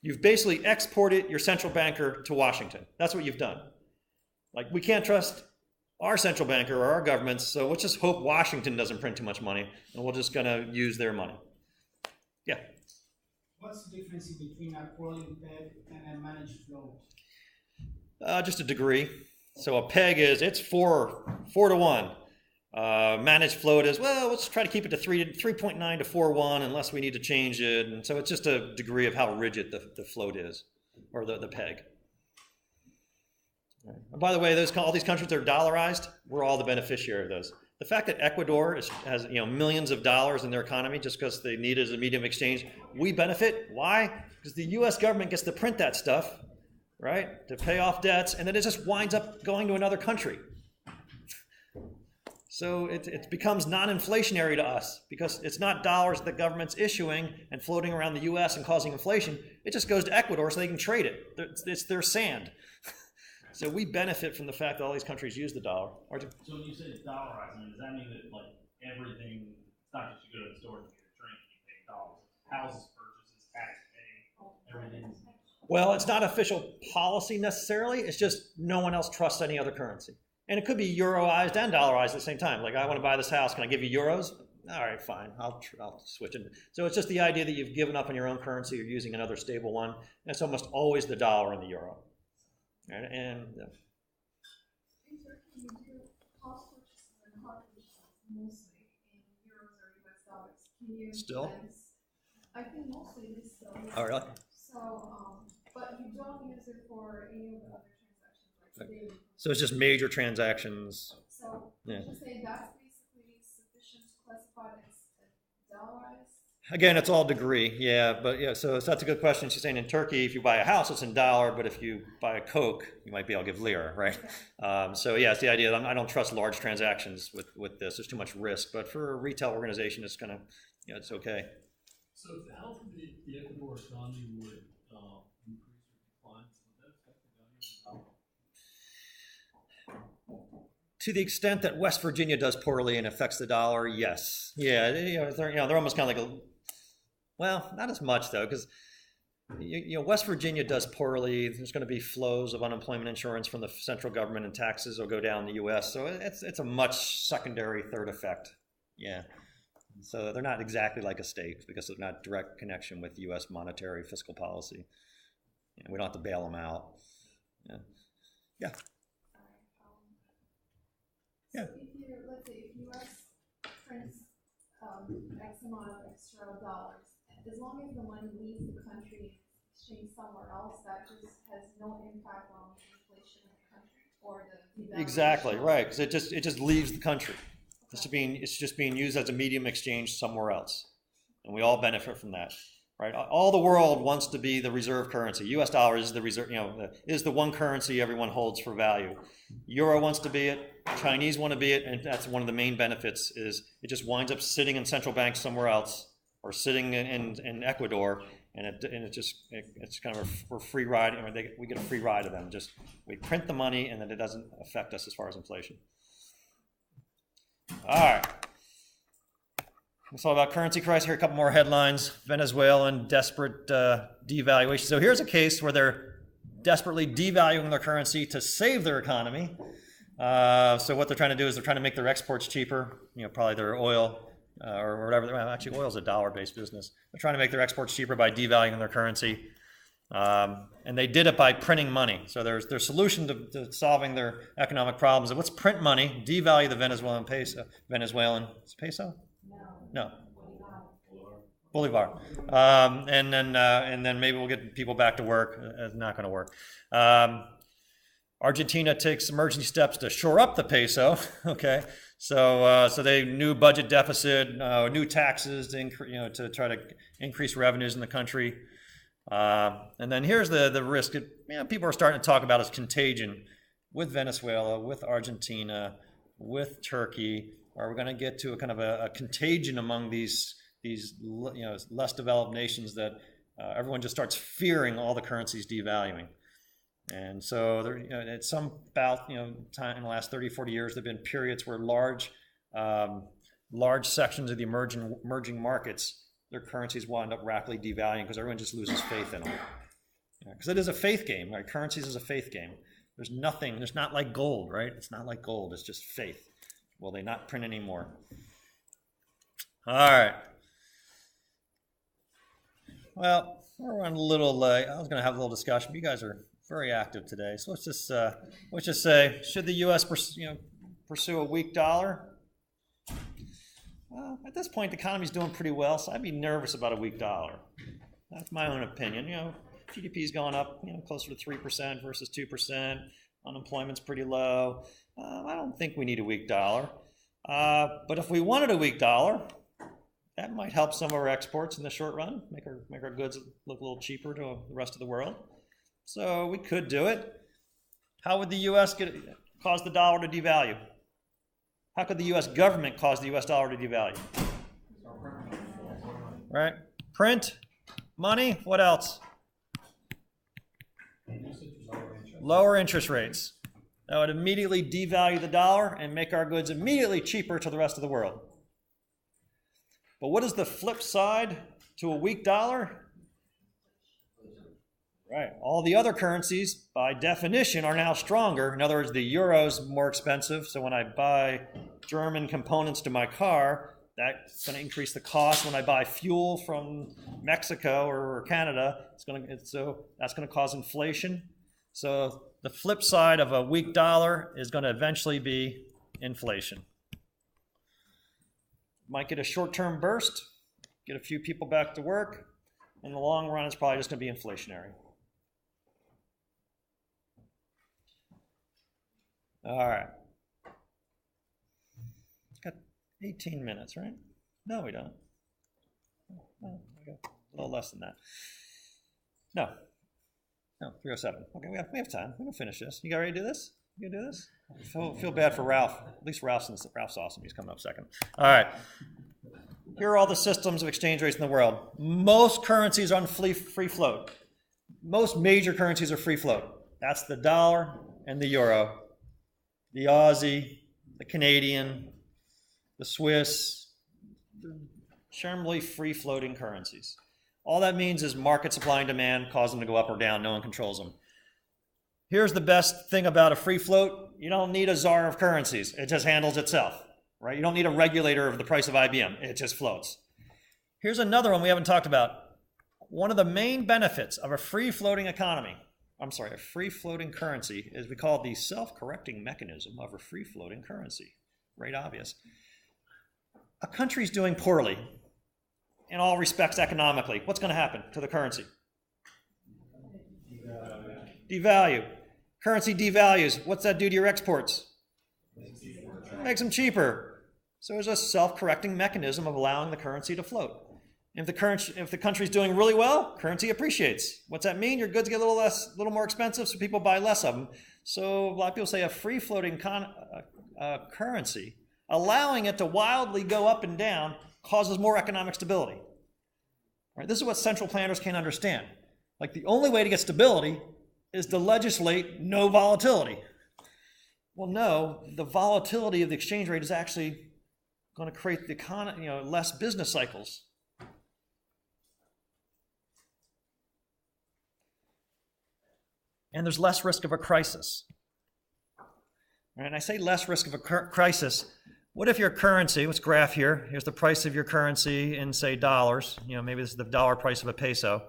You've basically exported your central banker to Washington. That's what you've done. We can't trust our central banker or our governments, so let's just hope Washington doesn't print too much money, and we're just going to use their money. Yeah? What's the difference between a crawling peg and a managed float? Just a degree. So a peg it's 4 to 1. Managed float is, well, let's try to keep it to 3.9 to 4.1 unless we need to change it. And so it's just a degree of how rigid the float is, or the peg. And by the way, all these countries that are dollarized, we're all the beneficiary of those. The fact that Ecuador has millions of dollars in their economy just because they need it as a medium of exchange, we benefit. Why? Because the U.S. government gets to print that stuff, right, to pay off debts, and then it just winds up going to another country. So it becomes non-inflationary to us because it's not dollars that the government's issuing and floating around the U.S. and causing inflation. It just goes to Ecuador so they can trade it. It's their sand. So we benefit from the fact that all these countries use the dollar. So when you say it's dollarized, does that mean that everything, it's not just you go to the store and get a drink and you pay dollars. Houses purchases, tax pay, everything's... Well, it's not official policy necessarily. It's just no one else trusts any other currency. And it could be euroized and dollarized at the same time. I want to buy this house. Can I give you euros? All right, fine. I'll switch it. So it's just the idea that you've given up on your own currency. You're using another stable one. And it's almost always the dollar and the euro. And In Turkey, you do house purchases and car purchases mostly in euros or US dollars. Can you Still? I think mostly it is still. Yes. Oh, really? So, but you don't use it for any of the other transactions, like daily. So it's just major transactions. So Yeah. would you say that's basically sufficient to classify it as dollarized? Again, it's all degree, yeah, but yeah, so that's a good question. She's saying in Turkey, if you buy a house, it's in dollar, but if you buy a Coke, you might be able to give lira, right? So yeah, it's the idea that I don't trust large transactions with this. There's too much risk, but for a retail organization, it's gonna, it's okay. So if the health of the Ecuador economy would increase or decline, would that affect the value of the dollar? to the extent that West Virginia does poorly and affects the dollar, yes. Yeah, they're almost kind of like well, not as much though, because West Virginia does poorly. There's going to be flows of unemployment insurance from the central government, and taxes will go down in the U.S. So it's a much secondary third effect. Yeah. So they're not exactly like a state because they're not direct connection with U.S. monetary fiscal policy. We don't have to bail them out. Yeah. Yeah. Yeah. So if you, let's say, if U.S. prints X amount of extra dollars, as long as the money leaves the country, exchange somewhere else, that just has no impact on inflation in the country or the devaluation. Exactly right, because it just leaves the country. It's just being used as a medium exchange somewhere else, and we all benefit from that. Right? All the world wants to be the reserve currency. U.S. dollar is the reserve, is the one currency everyone holds for value. Euro wants to be it. Chinese want to be it, and that's one of the main benefits. Is it just winds up sitting in central banks somewhere else, or sitting in Ecuador, and it's kind of a free ride. We get a free ride of them. Just we print the money, and then it doesn't affect us as far as inflation. All right. It's all about currency crisis. Here are a couple more headlines. Venezuelan desperate devaluation. So here's a case where they're desperately devaluing their currency to save their economy. So what they're trying to do is they're trying to make their exports cheaper. Probably their oil or whatever. Well, actually, oil is a dollar-based business. They're trying to make their exports cheaper by devaluing their currency. And they did it by printing money. So their solution to solving their economic problems is let's print money, devalue the Venezuelan peso. Is it peso? No. Bolivar. And then maybe we'll get people back to work. It's not going to work. Argentina takes emergency steps to shore up the peso. Okay, so they new budget deficit, new taxes to try to increase revenues in the country. And then here's the risk. People are starting to talk about as contagion with Venezuela, with Argentina, with Turkey. Are we going to get to a kind of a contagion among these less developed nations that everyone just starts fearing all the currencies devaluing? And so at some time in the last 30, 40 years, there have been periods where large sections of the emerging markets, their currencies wind up rapidly devaluing because everyone just loses faith in them. Because it is a faith game, right? Currencies is a faith game. There's not like gold, right? It's not like gold, it's just faith. Will they not print anymore? All right. Well, we're running a little late. I was going to have a little discussion, but you guys are very active today. So let's just say, should the U.S. pursue a weak dollar? Well, at this point, the economy's doing pretty well, so I'd be nervous about a weak dollar. That's my own opinion. GDP's going up, closer to 3% versus 2%. Unemployment's pretty low. I don't think we need a weak dollar. But if we wanted a weak dollar, that might help some of our exports in the short run, make our goods look a little cheaper to the rest of the world. So we could do it. How would the U.S. cause the dollar to devalue? How could the U.S. government cause the U.S. dollar to devalue? Right? Print, money, what else? Lower interest rates. That would immediately devalue the dollar and make our goods immediately cheaper to the rest of the world. But what is the flip side to a weak dollar? Right. All the other currencies, by definition, are now stronger. In other words, the euro's more expensive. So when I buy German components to my car, that's going to increase the cost. When I buy fuel from Mexico or Canada, that's going to cause inflation. So the flip side of a weak dollar is going to eventually be inflation. Might get a short-term burst, get a few people back to work. In the long run, it's probably just going to be inflationary. All right. Got 18 minutes, right? No, we don't. No, we got a little less than that. No, 3:07. Okay, we have time. We can finish this. You guys ready to do this? You gonna do this? Feel bad for Ralph. At least Ralph's awesome. He's coming up second. All right. Here are all the systems of exchange rates in the world. Most currencies are on free float. Most major currencies are free float. That's the dollar and the euro. The Aussie, the Canadian, the Swiss, they're generally free-floating currencies. All that means is market supply and demand cause them to go up or down. No one controls them. Here's the best thing about a free float. You don't need a czar of currencies. It just handles itself, right? You don't need a regulator of the price of IBM. It just floats. Here's another one we haven't talked about. One of the main benefits of a free-floating economy, a free-floating currency, is we call it the self-correcting mechanism of a free-floating currency. Right, obvious. A country's doing poorly in all respects economically. What's going to happen to the currency? Devalue. Currency devalues. What's that do to your exports? Makes them cheaper. So there's a self-correcting mechanism of allowing the currency to float. If the country's doing really well, currency appreciates. What's that mean? Your goods get a little more expensive, so people buy less of them. So a lot of people say a free-floating currency, allowing it to wildly go up and down, causes more economic stability. Right? This is what central planners can't understand. Like, the only way to get stability is to legislate no volatility. Well, no, the volatility of the exchange rate is actually going to create the economy, less business cycles. And there's less risk of a crisis. Right? And I say less risk of a crisis. What if your currency, let's graph here, here's the price of your currency in, say, dollars. Maybe this is the dollar price of a peso.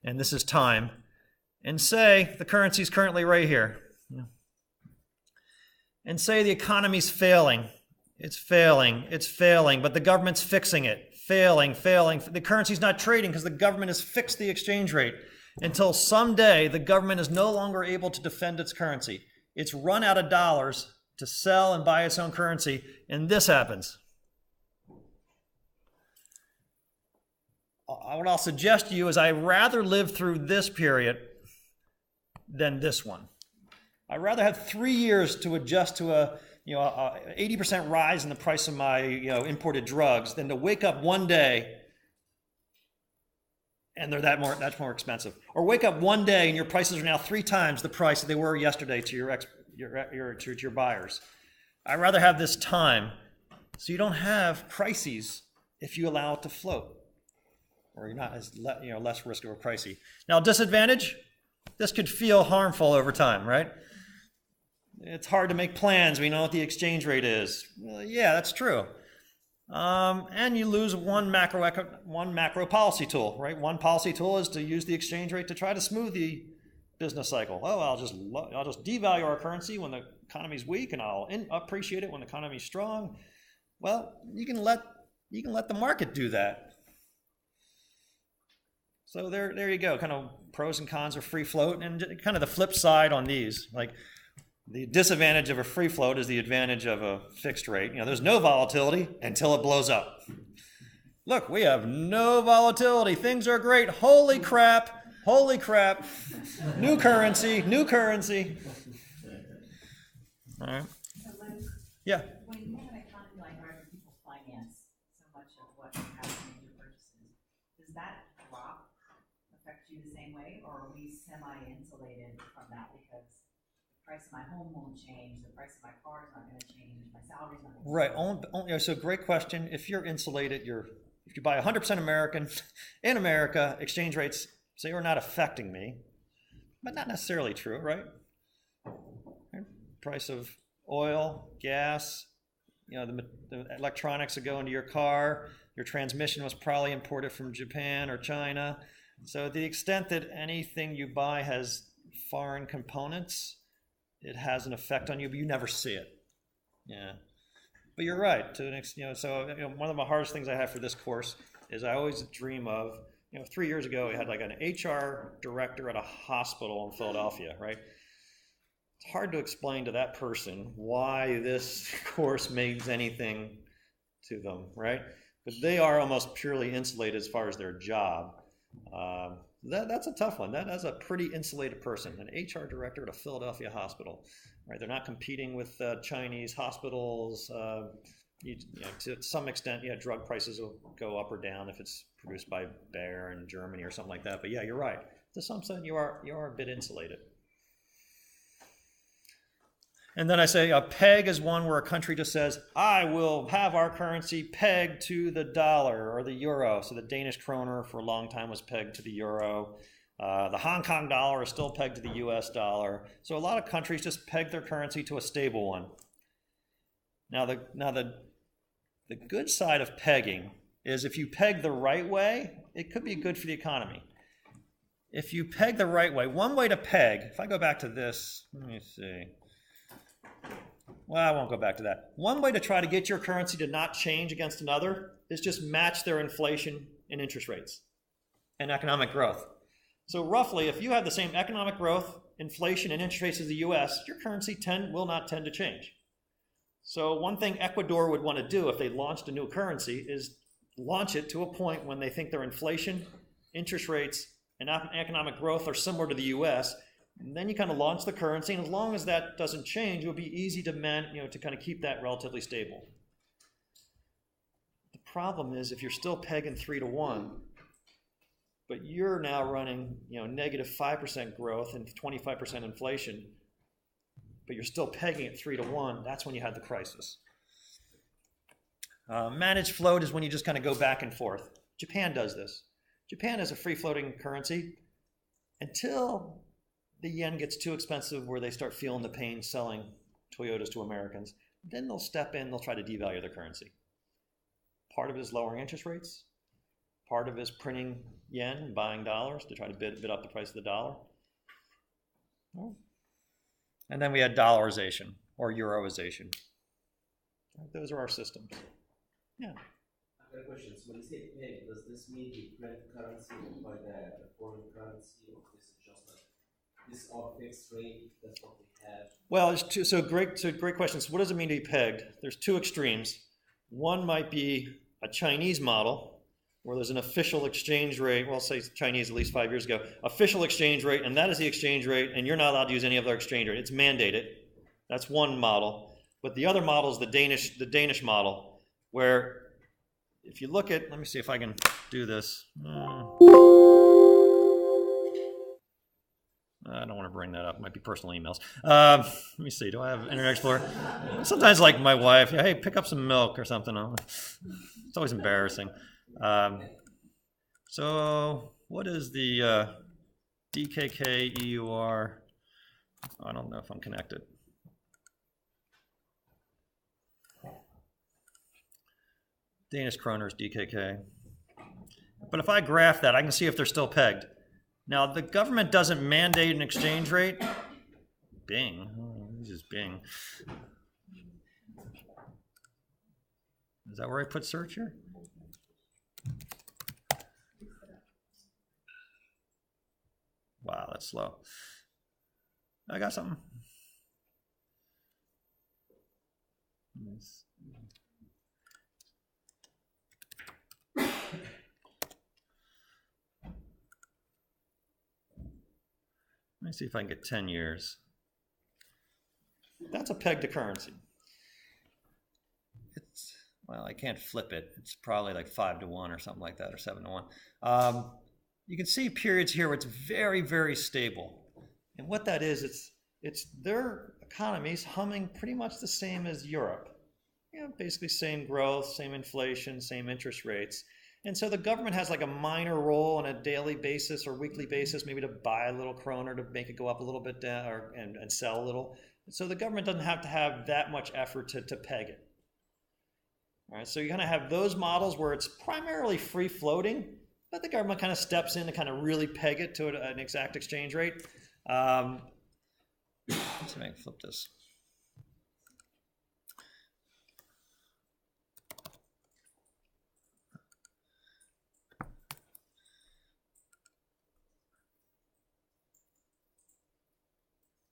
And this is time. And say the currency is currently right here. And say the economy's failing. It's failing, but the government's fixing it. Failing. The currency's not trading because the government has fixed the exchange rate. Until someday the government is no longer able to defend its currency. It's run out of dollars to sell and buy its own currency, and this happens. What I'll suggest to you is I'd rather live through this period than this one. I'd rather have 3 years to adjust to a 80% rise in the price of my imported drugs than to wake up one day and they're that's more expensive. Or wake up one day and your prices are now 3 times the price that they were yesterday to your buyers. I'd rather have this time so you don't have crises if you allow it to float, or you're not as less risk of a crisis. Now, disadvantage, this could feel harmful over time, right? It's hard to make plans. We know what the exchange rate is. Well, yeah, that's true. And you lose one macro policy tool, right? One policy tool is to use the exchange rate to try to smooth the business cycle. Oh, I'll just devalue our currency when the economy's weak, and I'll appreciate it when the economy's strong. Well, you can let the market do that. So there you go. Kind of pros and cons of free float, and kind of the flip side on these, like. The disadvantage of a free float is the advantage of a fixed rate. There's no volatility until it blows up. Look, we have no volatility. Things are great. Holy crap. New currency. All right. Yeah. When you have an economy like ours, people finance so much of what happens in your purchases. Does that drop affect you the same way, or are we semi-insulated from that because the price of my home won't change, the price of my car is not going to change, my salary's not going to change? Right. So great question. If you're insulated, if you buy 100% American in America, exchange rates, say, are not affecting me, but not necessarily true, right? Price of oil, gas, the electronics that go into your car, your transmission was probably imported from Japan or China. So the extent that anything you buy has foreign components, it has an effect on you, but you never see it. Yeah. But you're right to an extent. One of the hardest things I have for this course is I always dream of, 3 years ago, we had like an HR director at a hospital in Philadelphia, right? It's hard to explain to that person why this course means anything to them, right? But they are almost purely insulated as far as their job. That's a tough one. That's a pretty insulated person, an HR director at a Philadelphia hospital, right? They're not competing with Chinese hospitals. To some extent, drug prices will go up or down if it's produced by Bayer in Germany or something like that. But yeah, you're right. To some extent, you are a bit insulated. And then I say a peg is one where a country just says, I will have our currency pegged to the dollar or the euro. So the Danish kroner for a long time was pegged to the euro. The Hong Kong dollar is still pegged to the US dollar. So a lot of countries just peg their currency to a stable one. Now the good side of pegging is if you peg the right way, it could be good for the economy. If you peg the right way, one way to peg, if I go back to this, let me see. Well, I won't go back to that. One way to try to get your currency to not change against another is just match their inflation and interest rates and economic growth. So roughly, if you have the same economic growth, inflation, and interest rates as the US, your currency will not tend to change. So one thing Ecuador would want to do if they launched a new currency is launch it to a point when they think their inflation, interest rates, and economic growth are similar to the US. And then you kind of launch the currency, and as long as that doesn't change, it will be easy to kind of keep that relatively stable. The problem is if you're still pegging 3-to-1, but you're now running negative 5% growth and 25% inflation, but you're still pegging it 3-to-1, that's when you had the crisis. Managed float is when you just kind of go back and forth. Japan does this. Japan has a free-floating currency until the yen gets too expensive where they start feeling the pain selling Toyotas to Americans. Then they'll step in, they'll try to devalue their currency. Part of it is lowering interest rates. Part of it is printing yen and buying dollars to try to bid up the price of the dollar. And then we had dollarization or euroization. Those are our systems. Yeah. I have a question. So when you say peg, does this mean you print currency by the foreign currency, or is it just like this all fixed rate? That's what we have. Well, great question. So what does it mean to be pegged? There's two extremes. One might be a Chinese model, where there's an official exchange rate, well, say Chinese at least 5 years ago, official exchange rate, and that is the exchange rate, and you're not allowed to use any other exchange rate. It's mandated. That's one model. But the other model is the Danish model, where if you look at, let me see if I can do this. I don't want to bring that up. It might be personal emails. Let me see. Do I have Internet Explorer? Sometimes, like my wife, hey, pick up some milk or something. It's always embarrassing. So what is the DKK EUR? I don't know if I'm connected. Danish kroner is DKK. But if I graph that, I can see if they're still pegged. Now, the government doesn't mandate an exchange rate. Bing. Oh, this is Bing. Is that where I put search here? Wow, that's slow. I got something. Nice. Let me see if I can get 10 years. That's a peg to currency. Well, I can't flip it. It's probably like 5-to-1 or something like that, or 7-to-1. You can see periods here where it's very, very stable. And what that is, it's their economies humming pretty much the same as Europe. Basically same growth, same inflation, same interest rates. And so the government has like a minor role on a daily basis or weekly basis, maybe to buy a little kroner to make it go up a little bit down, and sell a little. So the government doesn't have to have that much effort to peg it. All right, so you're going to have those models where it's primarily free floating, but the government kind of steps in to kind of really peg it to an exact exchange rate. Let's see if I can flip this.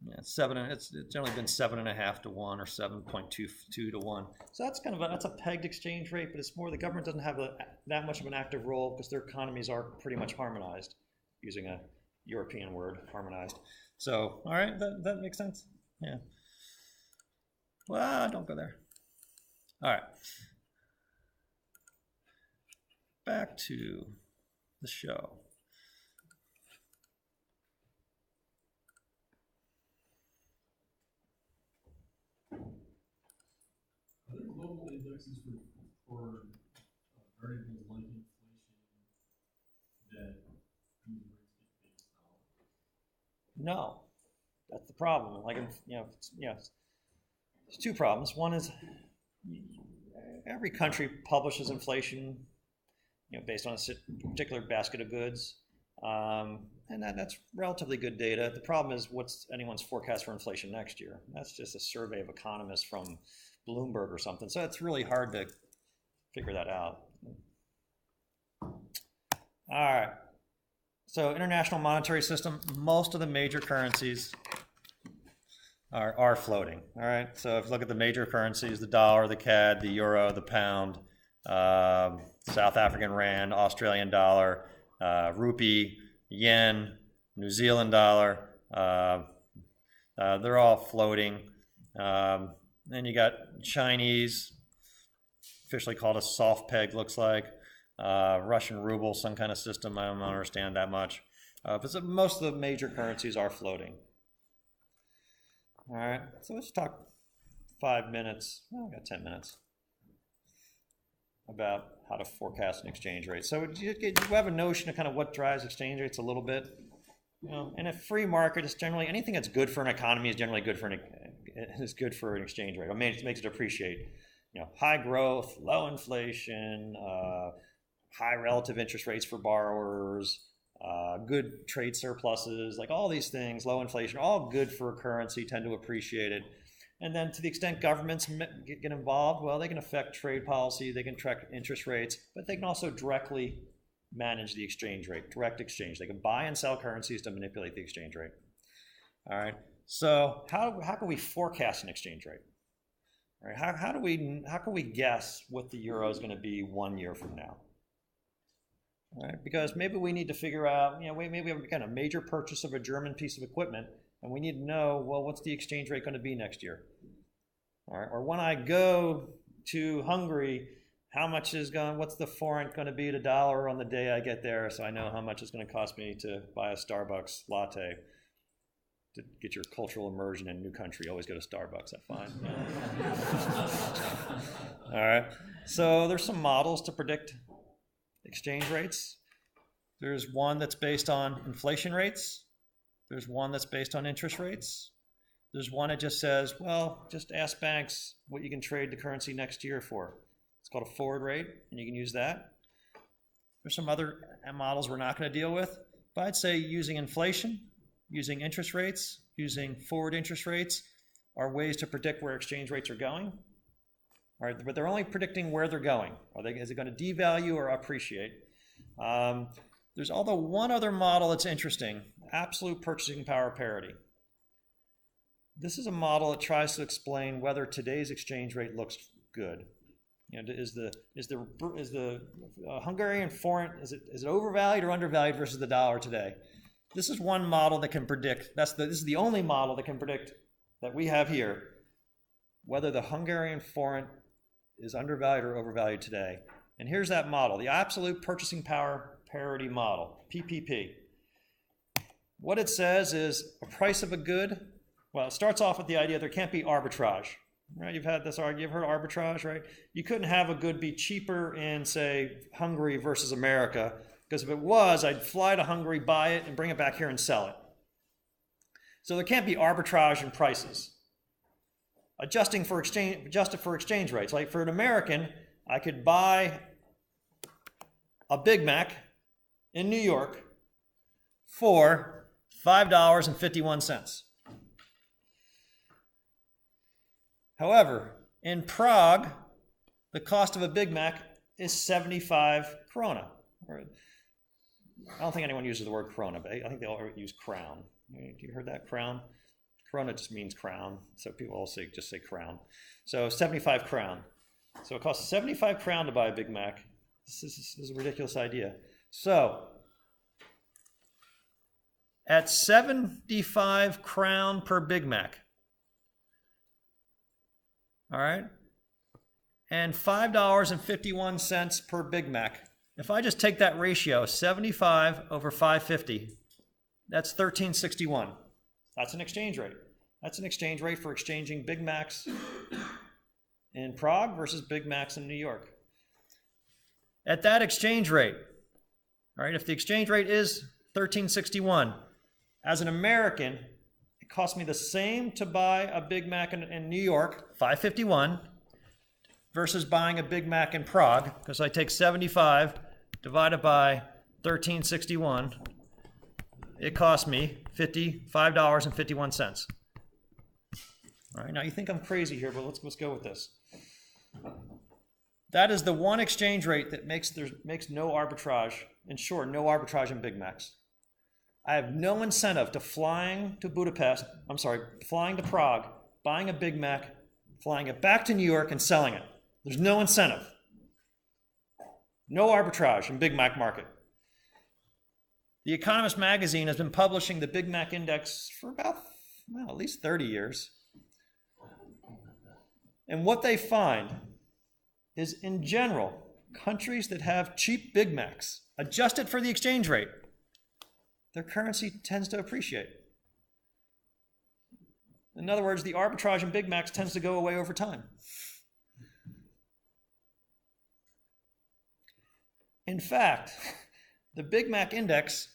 Yeah, it's generally been 7.5-to-1 or 7.22-to-1. So that's that's a pegged exchange rate, but it's more the government doesn't have that much of an active role because their economies are pretty much harmonized, using a European word, harmonized. So, all right, that makes sense? Yeah. Well, don't go there. All right. Back to the show. fixes for variables like inflation that these rates get based on? No, that's the problem. Like, there's two problems. One is every country publishes inflation, based on a particular basket of goods, and that's relatively good data. The problem is, what's anyone's forecast for inflation next year? That's just a survey of economists from Bloomberg or something. So it's really hard to figure that out. All right. So international monetary system, most of the major currencies are floating. All right. So if you look at the major currencies, the dollar, the CAD, the euro, the pound, South African rand, Australian dollar, rupee, yen, New Zealand dollar, they're all floating. Then you got Chinese, officially called a soft peg, looks like. Russian ruble, some kind of system, I don't understand that much. But so most of the major currencies are floating. All right, so let's talk 5 minutes, I got 10 minutes, about how to forecast an exchange rate. So you have a notion of kind of what drives exchange rates a little bit. In a free market, it's generally anything that's good for an economy is generally good for an exchange rate. It makes it appreciate. High growth, low inflation, high relative interest rates for borrowers, good trade surpluses, like all these things, low inflation, all good for a currency, tend to appreciate it. And then to the extent governments get involved, well, they can affect trade policy, they can track interest rates, but they can also directly manage the exchange rate, direct exchange. They can buy and sell currencies to manipulate the exchange rate. All right, so how can we forecast an exchange rate? All right, how can we guess what the euro is going to be 1 year from now? All right, because maybe we need to figure out, maybe we have a major purchase of a German piece of equipment, and we need to know, well, what's the exchange rate going to be next year? All right, or when I go to Hungary, what's the forint going to be to dollar on the day I get there, so I know how much it's going to cost me to buy a Starbucks latte. To get your cultural immersion in a new country, always go to Starbucks, that's fine. All right, so there's some models to predict exchange rates. There's one that's based on inflation rates. There's one that's based on interest rates. There's one that just says, well, just ask banks what you can trade the currency next year for. It's called a forward rate, and you can use that. There's some other models we're not going to deal with, but I'd say using inflation, using interest rates, using forward interest rates are ways to predict where exchange rates are going. All right, but they're only predicting where they're going. Is it going to devalue or appreciate? There's one other model that's interesting, absolute purchasing power parity. This is a model that tries to explain whether today's exchange rate looks good. Is the Hungarian forint, is it overvalued or undervalued versus the dollar today? This is one model that can predict. This is the only model that can predict that we have here whether the Hungarian forint is undervalued or overvalued today. And here's that model, the absolute purchasing power parity model, PPP. What it says is a price of a good. Well, it starts off with the idea there can't be arbitrage. Right? You've heard arbitrage, right? You couldn't have a good be cheaper in, say, Hungary versus America, because if it was, I'd fly to Hungary, buy it, and bring it back here and sell it. So there can't be arbitrage in prices. Adjusted for exchange rates. Like for an American, I could buy a Big Mac in New York for $5.51. However, in Prague, the cost of a Big Mac is 75 krona. I don't think anyone uses the word krona, but I think they all use crown. You heard that, crown? Krona just means crown, so people all just say crown. So 75 crown. So it costs 75 crown to buy a Big Mac. This is a ridiculous idea. So at 75 crown per Big Mac, all right, and $5.51 per Big Mac. If I just take that ratio, 75 over 550, that's 1361. That's an exchange rate. That's an exchange rate for exchanging Big Macs in Prague versus Big Macs in New York. At that exchange rate, all right, if the exchange rate is $13.61, as an American, it costs me the same to buy a Big Mac in New York, $5.51, versus buying a Big Mac in Prague, because I take 75 divided by $13.61, it costs me $55.51. All right, now you think I'm crazy here, but let's go with this. That is the one exchange rate that makes no arbitrage, in short, no arbitrage in Big Macs. I have no incentive to flying to Prague, buying a Big Mac, flying it back to New York and selling it. There's no incentive. No arbitrage in Big Mac market. The Economist magazine has been publishing the Big Mac index for about, at least 30 years. And what they find is, in general, countries that have cheap Big Macs, adjusted for the exchange rate, their currency tends to appreciate. In other words, the arbitrage in Big Macs tends to go away over time. In fact, the Big Mac index,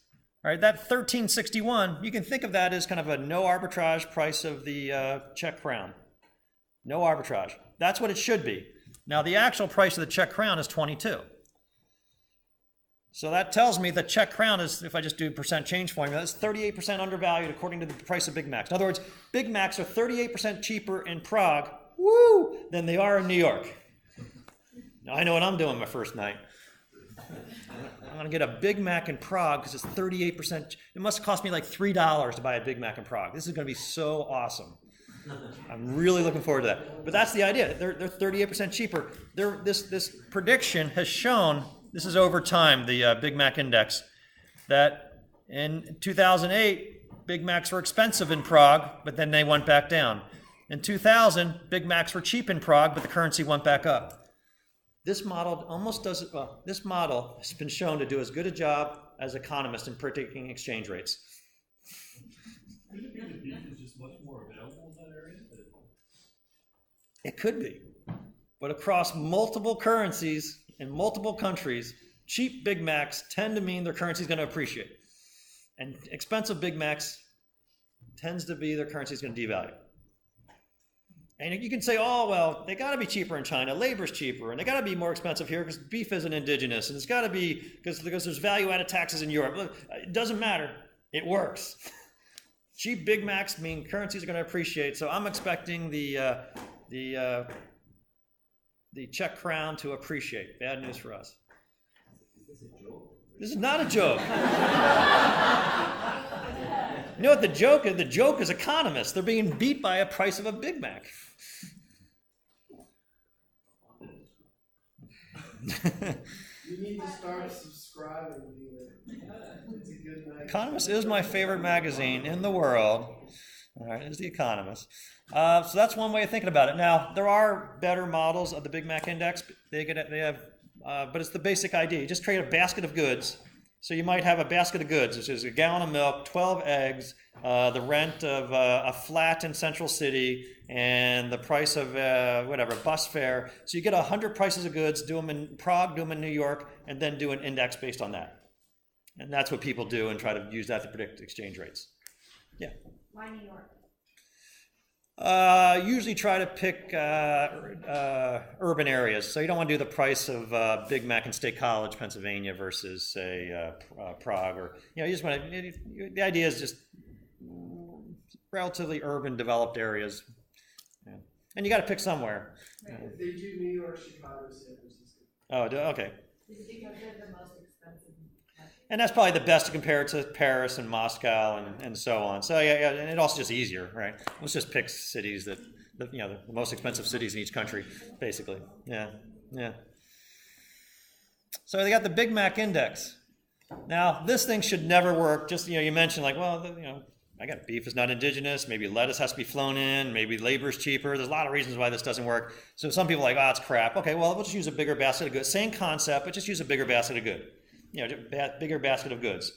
right, that 13.61, you can think of that as kind of a no arbitrage price of the Czech crown. No arbitrage. That's what it should be. Now, the actual price of the Czech crown is 22. So that tells me the Czech crown is, if I just do percent change formula, that's 38% undervalued according to the price of Big Macs. In other words, Big Macs are 38% cheaper in Prague, than they are in New York. Now, I know what I'm doing my first night. I'm going to get a Big Mac in Prague because it's 38%. It must cost me like $3 to buy a Big Mac in Prague. This is going to be so awesome. I'm really looking forward to that. But that's the idea. They're 38% cheaper. This prediction has shown, this is over time, the Big Mac index, that in 2008, Big Macs were expensive in Prague, but then they went back down. In 2000, Big Macs were cheap in Prague, but the currency went back up. This model this model has been shown to do as good a job as economists in predicting exchange rates. Could it be that beef is just much more available in that area? It could be. But across multiple currencies in multiple countries, cheap Big Macs tend to mean their currency is going to appreciate. And expensive Big Macs tends to be their currency is going to devalue. And you can say, oh, well, they got to be cheaper in China. Labor's cheaper. And they got to be more expensive here because beef isn't indigenous. And it's got to be because there's value-added taxes in Europe. Look, it doesn't matter. It works. Cheap Big Macs mean currencies are going to appreciate. So I'm expecting the Czech crown to appreciate. Bad news for us. Is this a joke? This is not a joke. You know what the joke is? The joke is economists. They're being beat by a price of a Big Mac. You need to start subscribing to it. It's a good night. Economist is my favorite magazine in the world. All right, it's The Economist. So that's one way of thinking about it. Now, there are better models of the Big Mac index. They have, but it's the basic idea. You just create a basket of goods. So you might have a basket of goods, which is a gallon of milk, 12 eggs, the rent of a flat in Central City, and the price of bus fare. So you get 100 prices of goods, do them in Prague, do them in New York, and then do an index based on that. And that's what people do and try to use that to predict exchange rates. Yeah. Why New York? Usually try to pick urban areas. So you don't want to do the price of Big Mac in State College, Pennsylvania versus, say, Prague. Or, you just want to, the idea is just relatively urban, developed areas. Yeah. And you got to pick somewhere. Right. They do New York, Chicago, San Francisco. Oh, okay. Is it because they're the most expensive? And that's probably the best to compare it to Paris and Moscow and so on. So yeah, and it also just easier, right? Let's just pick cities that, the most expensive cities in each country, basically. Yeah. So they got the Big Mac index. Now, this thing should never work. Just, you mentioned like, well, I got beef is not indigenous. Maybe lettuce has to be flown in. Maybe labor is cheaper. There's a lot of reasons why this doesn't work. So some people are like, oh, it's crap. Okay, well, we'll just use a bigger basket of goods. Same concept, but just use a bigger basket of goods. Bigger basket of goods.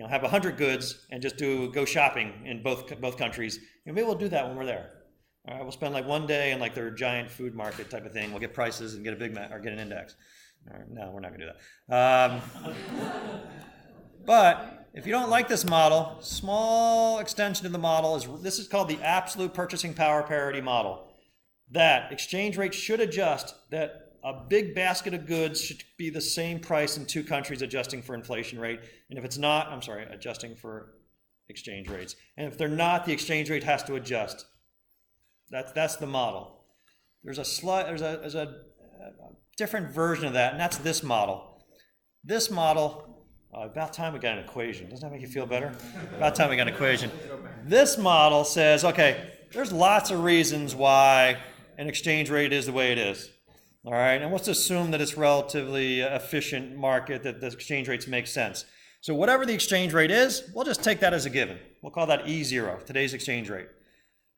Have 100 goods and just go shopping in both countries. Maybe we'll do that when we're there. All right, we'll spend like one day in like their giant food market type of thing. We'll get prices and get a Big Mac or get an index. All right, no, we're not going to do that. But if you don't like this model, small extension of the model is this is called the absolute purchasing power parity model. That exchange rates should adjust, that a big basket of goods should be the same price in two countries adjusting for inflation rate. And if it's not, I'm sorry, adjusting for exchange rates. And if they're not, the exchange rate has to adjust. That's the model. There's a different version of that, and that's this model. This model, about time we got an equation. Doesn't that make you feel better? About time we got an equation. This model says, okay, there's lots of reasons why an exchange rate is the way it is. All right, and let's assume that it's relatively efficient market, that the exchange rates make sense. So whatever the exchange rate is, we'll just take that as a given. We'll call that E0, today's exchange rate.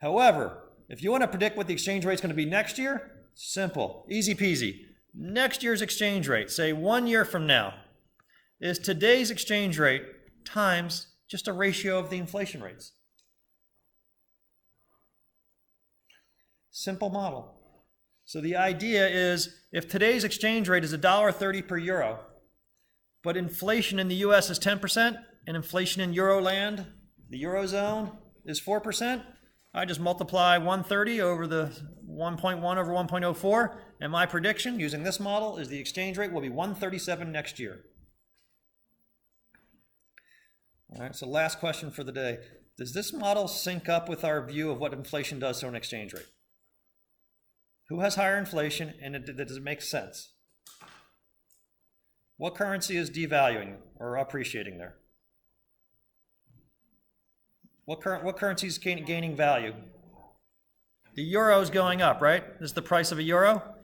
However, if you want to predict what the exchange rate is going to be next year, simple, easy peasy. Next year's exchange rate, say 1 year from now, is today's exchange rate times just a ratio of the inflation rates. Simple model. So the idea is if today's exchange rate is $1.30 per euro, but inflation in the US is 10% and inflation in Euroland, the Eurozone, is 4%, I just multiply 130 over the 1.1 over 1.04, and my prediction using this model is the exchange rate will be 137 next year. All right, so last question for the day. Does this model sync up with our view of what inflation does to an exchange rate? Who has higher inflation, and does it make sense? What currency is devaluing or appreciating there? What currency is gaining value? The euro is going up, right? This is the price of a euro.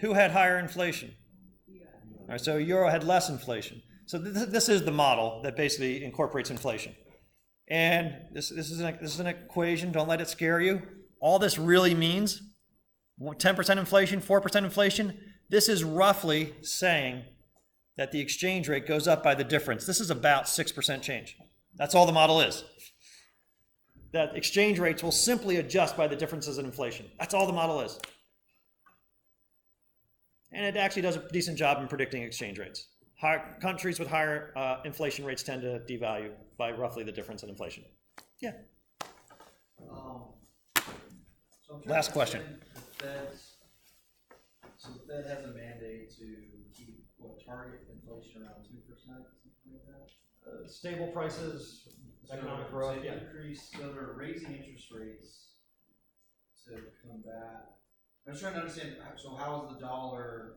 Who had higher inflation? All right, so euro had less inflation. So this is the model that basically incorporates inflation. And this is an equation. Don't let it scare you. All this really means 10% inflation, 4% inflation. This is roughly saying that the exchange rate goes up by the difference. This is about 6% change. That's all the model is. That exchange rates will simply adjust by the differences in inflation. That's all the model is. And it actually does a decent job in predicting exchange rates. Countries with higher inflation rates tend to devalue by roughly the difference in inflation. Yeah. Last question. So the Fed has a mandate to keep target inflation around 2%, something like that. Stable prices, economic growth. Yeah. So they're raising interest rates to combat. I'm just trying to understand. So how is the dollar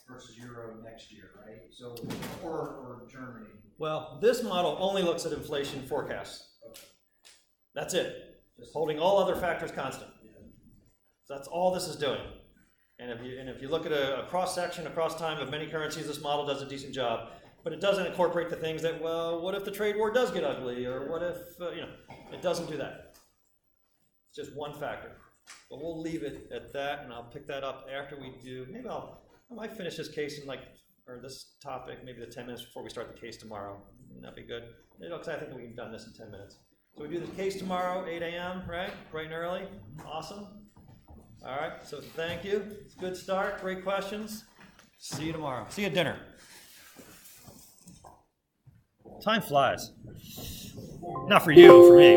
versus euro next year, right? So or Germany. Well, this model only looks at inflation forecasts. Okay. That's it. Just holding all other factors constant. Yeah. So that's all this is doing. And if you look at a cross section across time of many currencies, this model does a decent job. But it doesn't incorporate the things that, well, what if the trade war does get ugly, or what if it doesn't do that. It's just one factor. But we'll leave it at that, and I'll pick that up after we do. Maybe I might finish this case in or this topic, maybe the 10 minutes before we start the case tomorrow. Wouldn't that be good? Because I think we've done this in 10 minutes. So we do the case tomorrow, 8 a.m., right? Bright and early. Awesome. All right, so thank you. It's a good start. Great questions. See you tomorrow. See you at dinner. Time flies. Not for you, for me.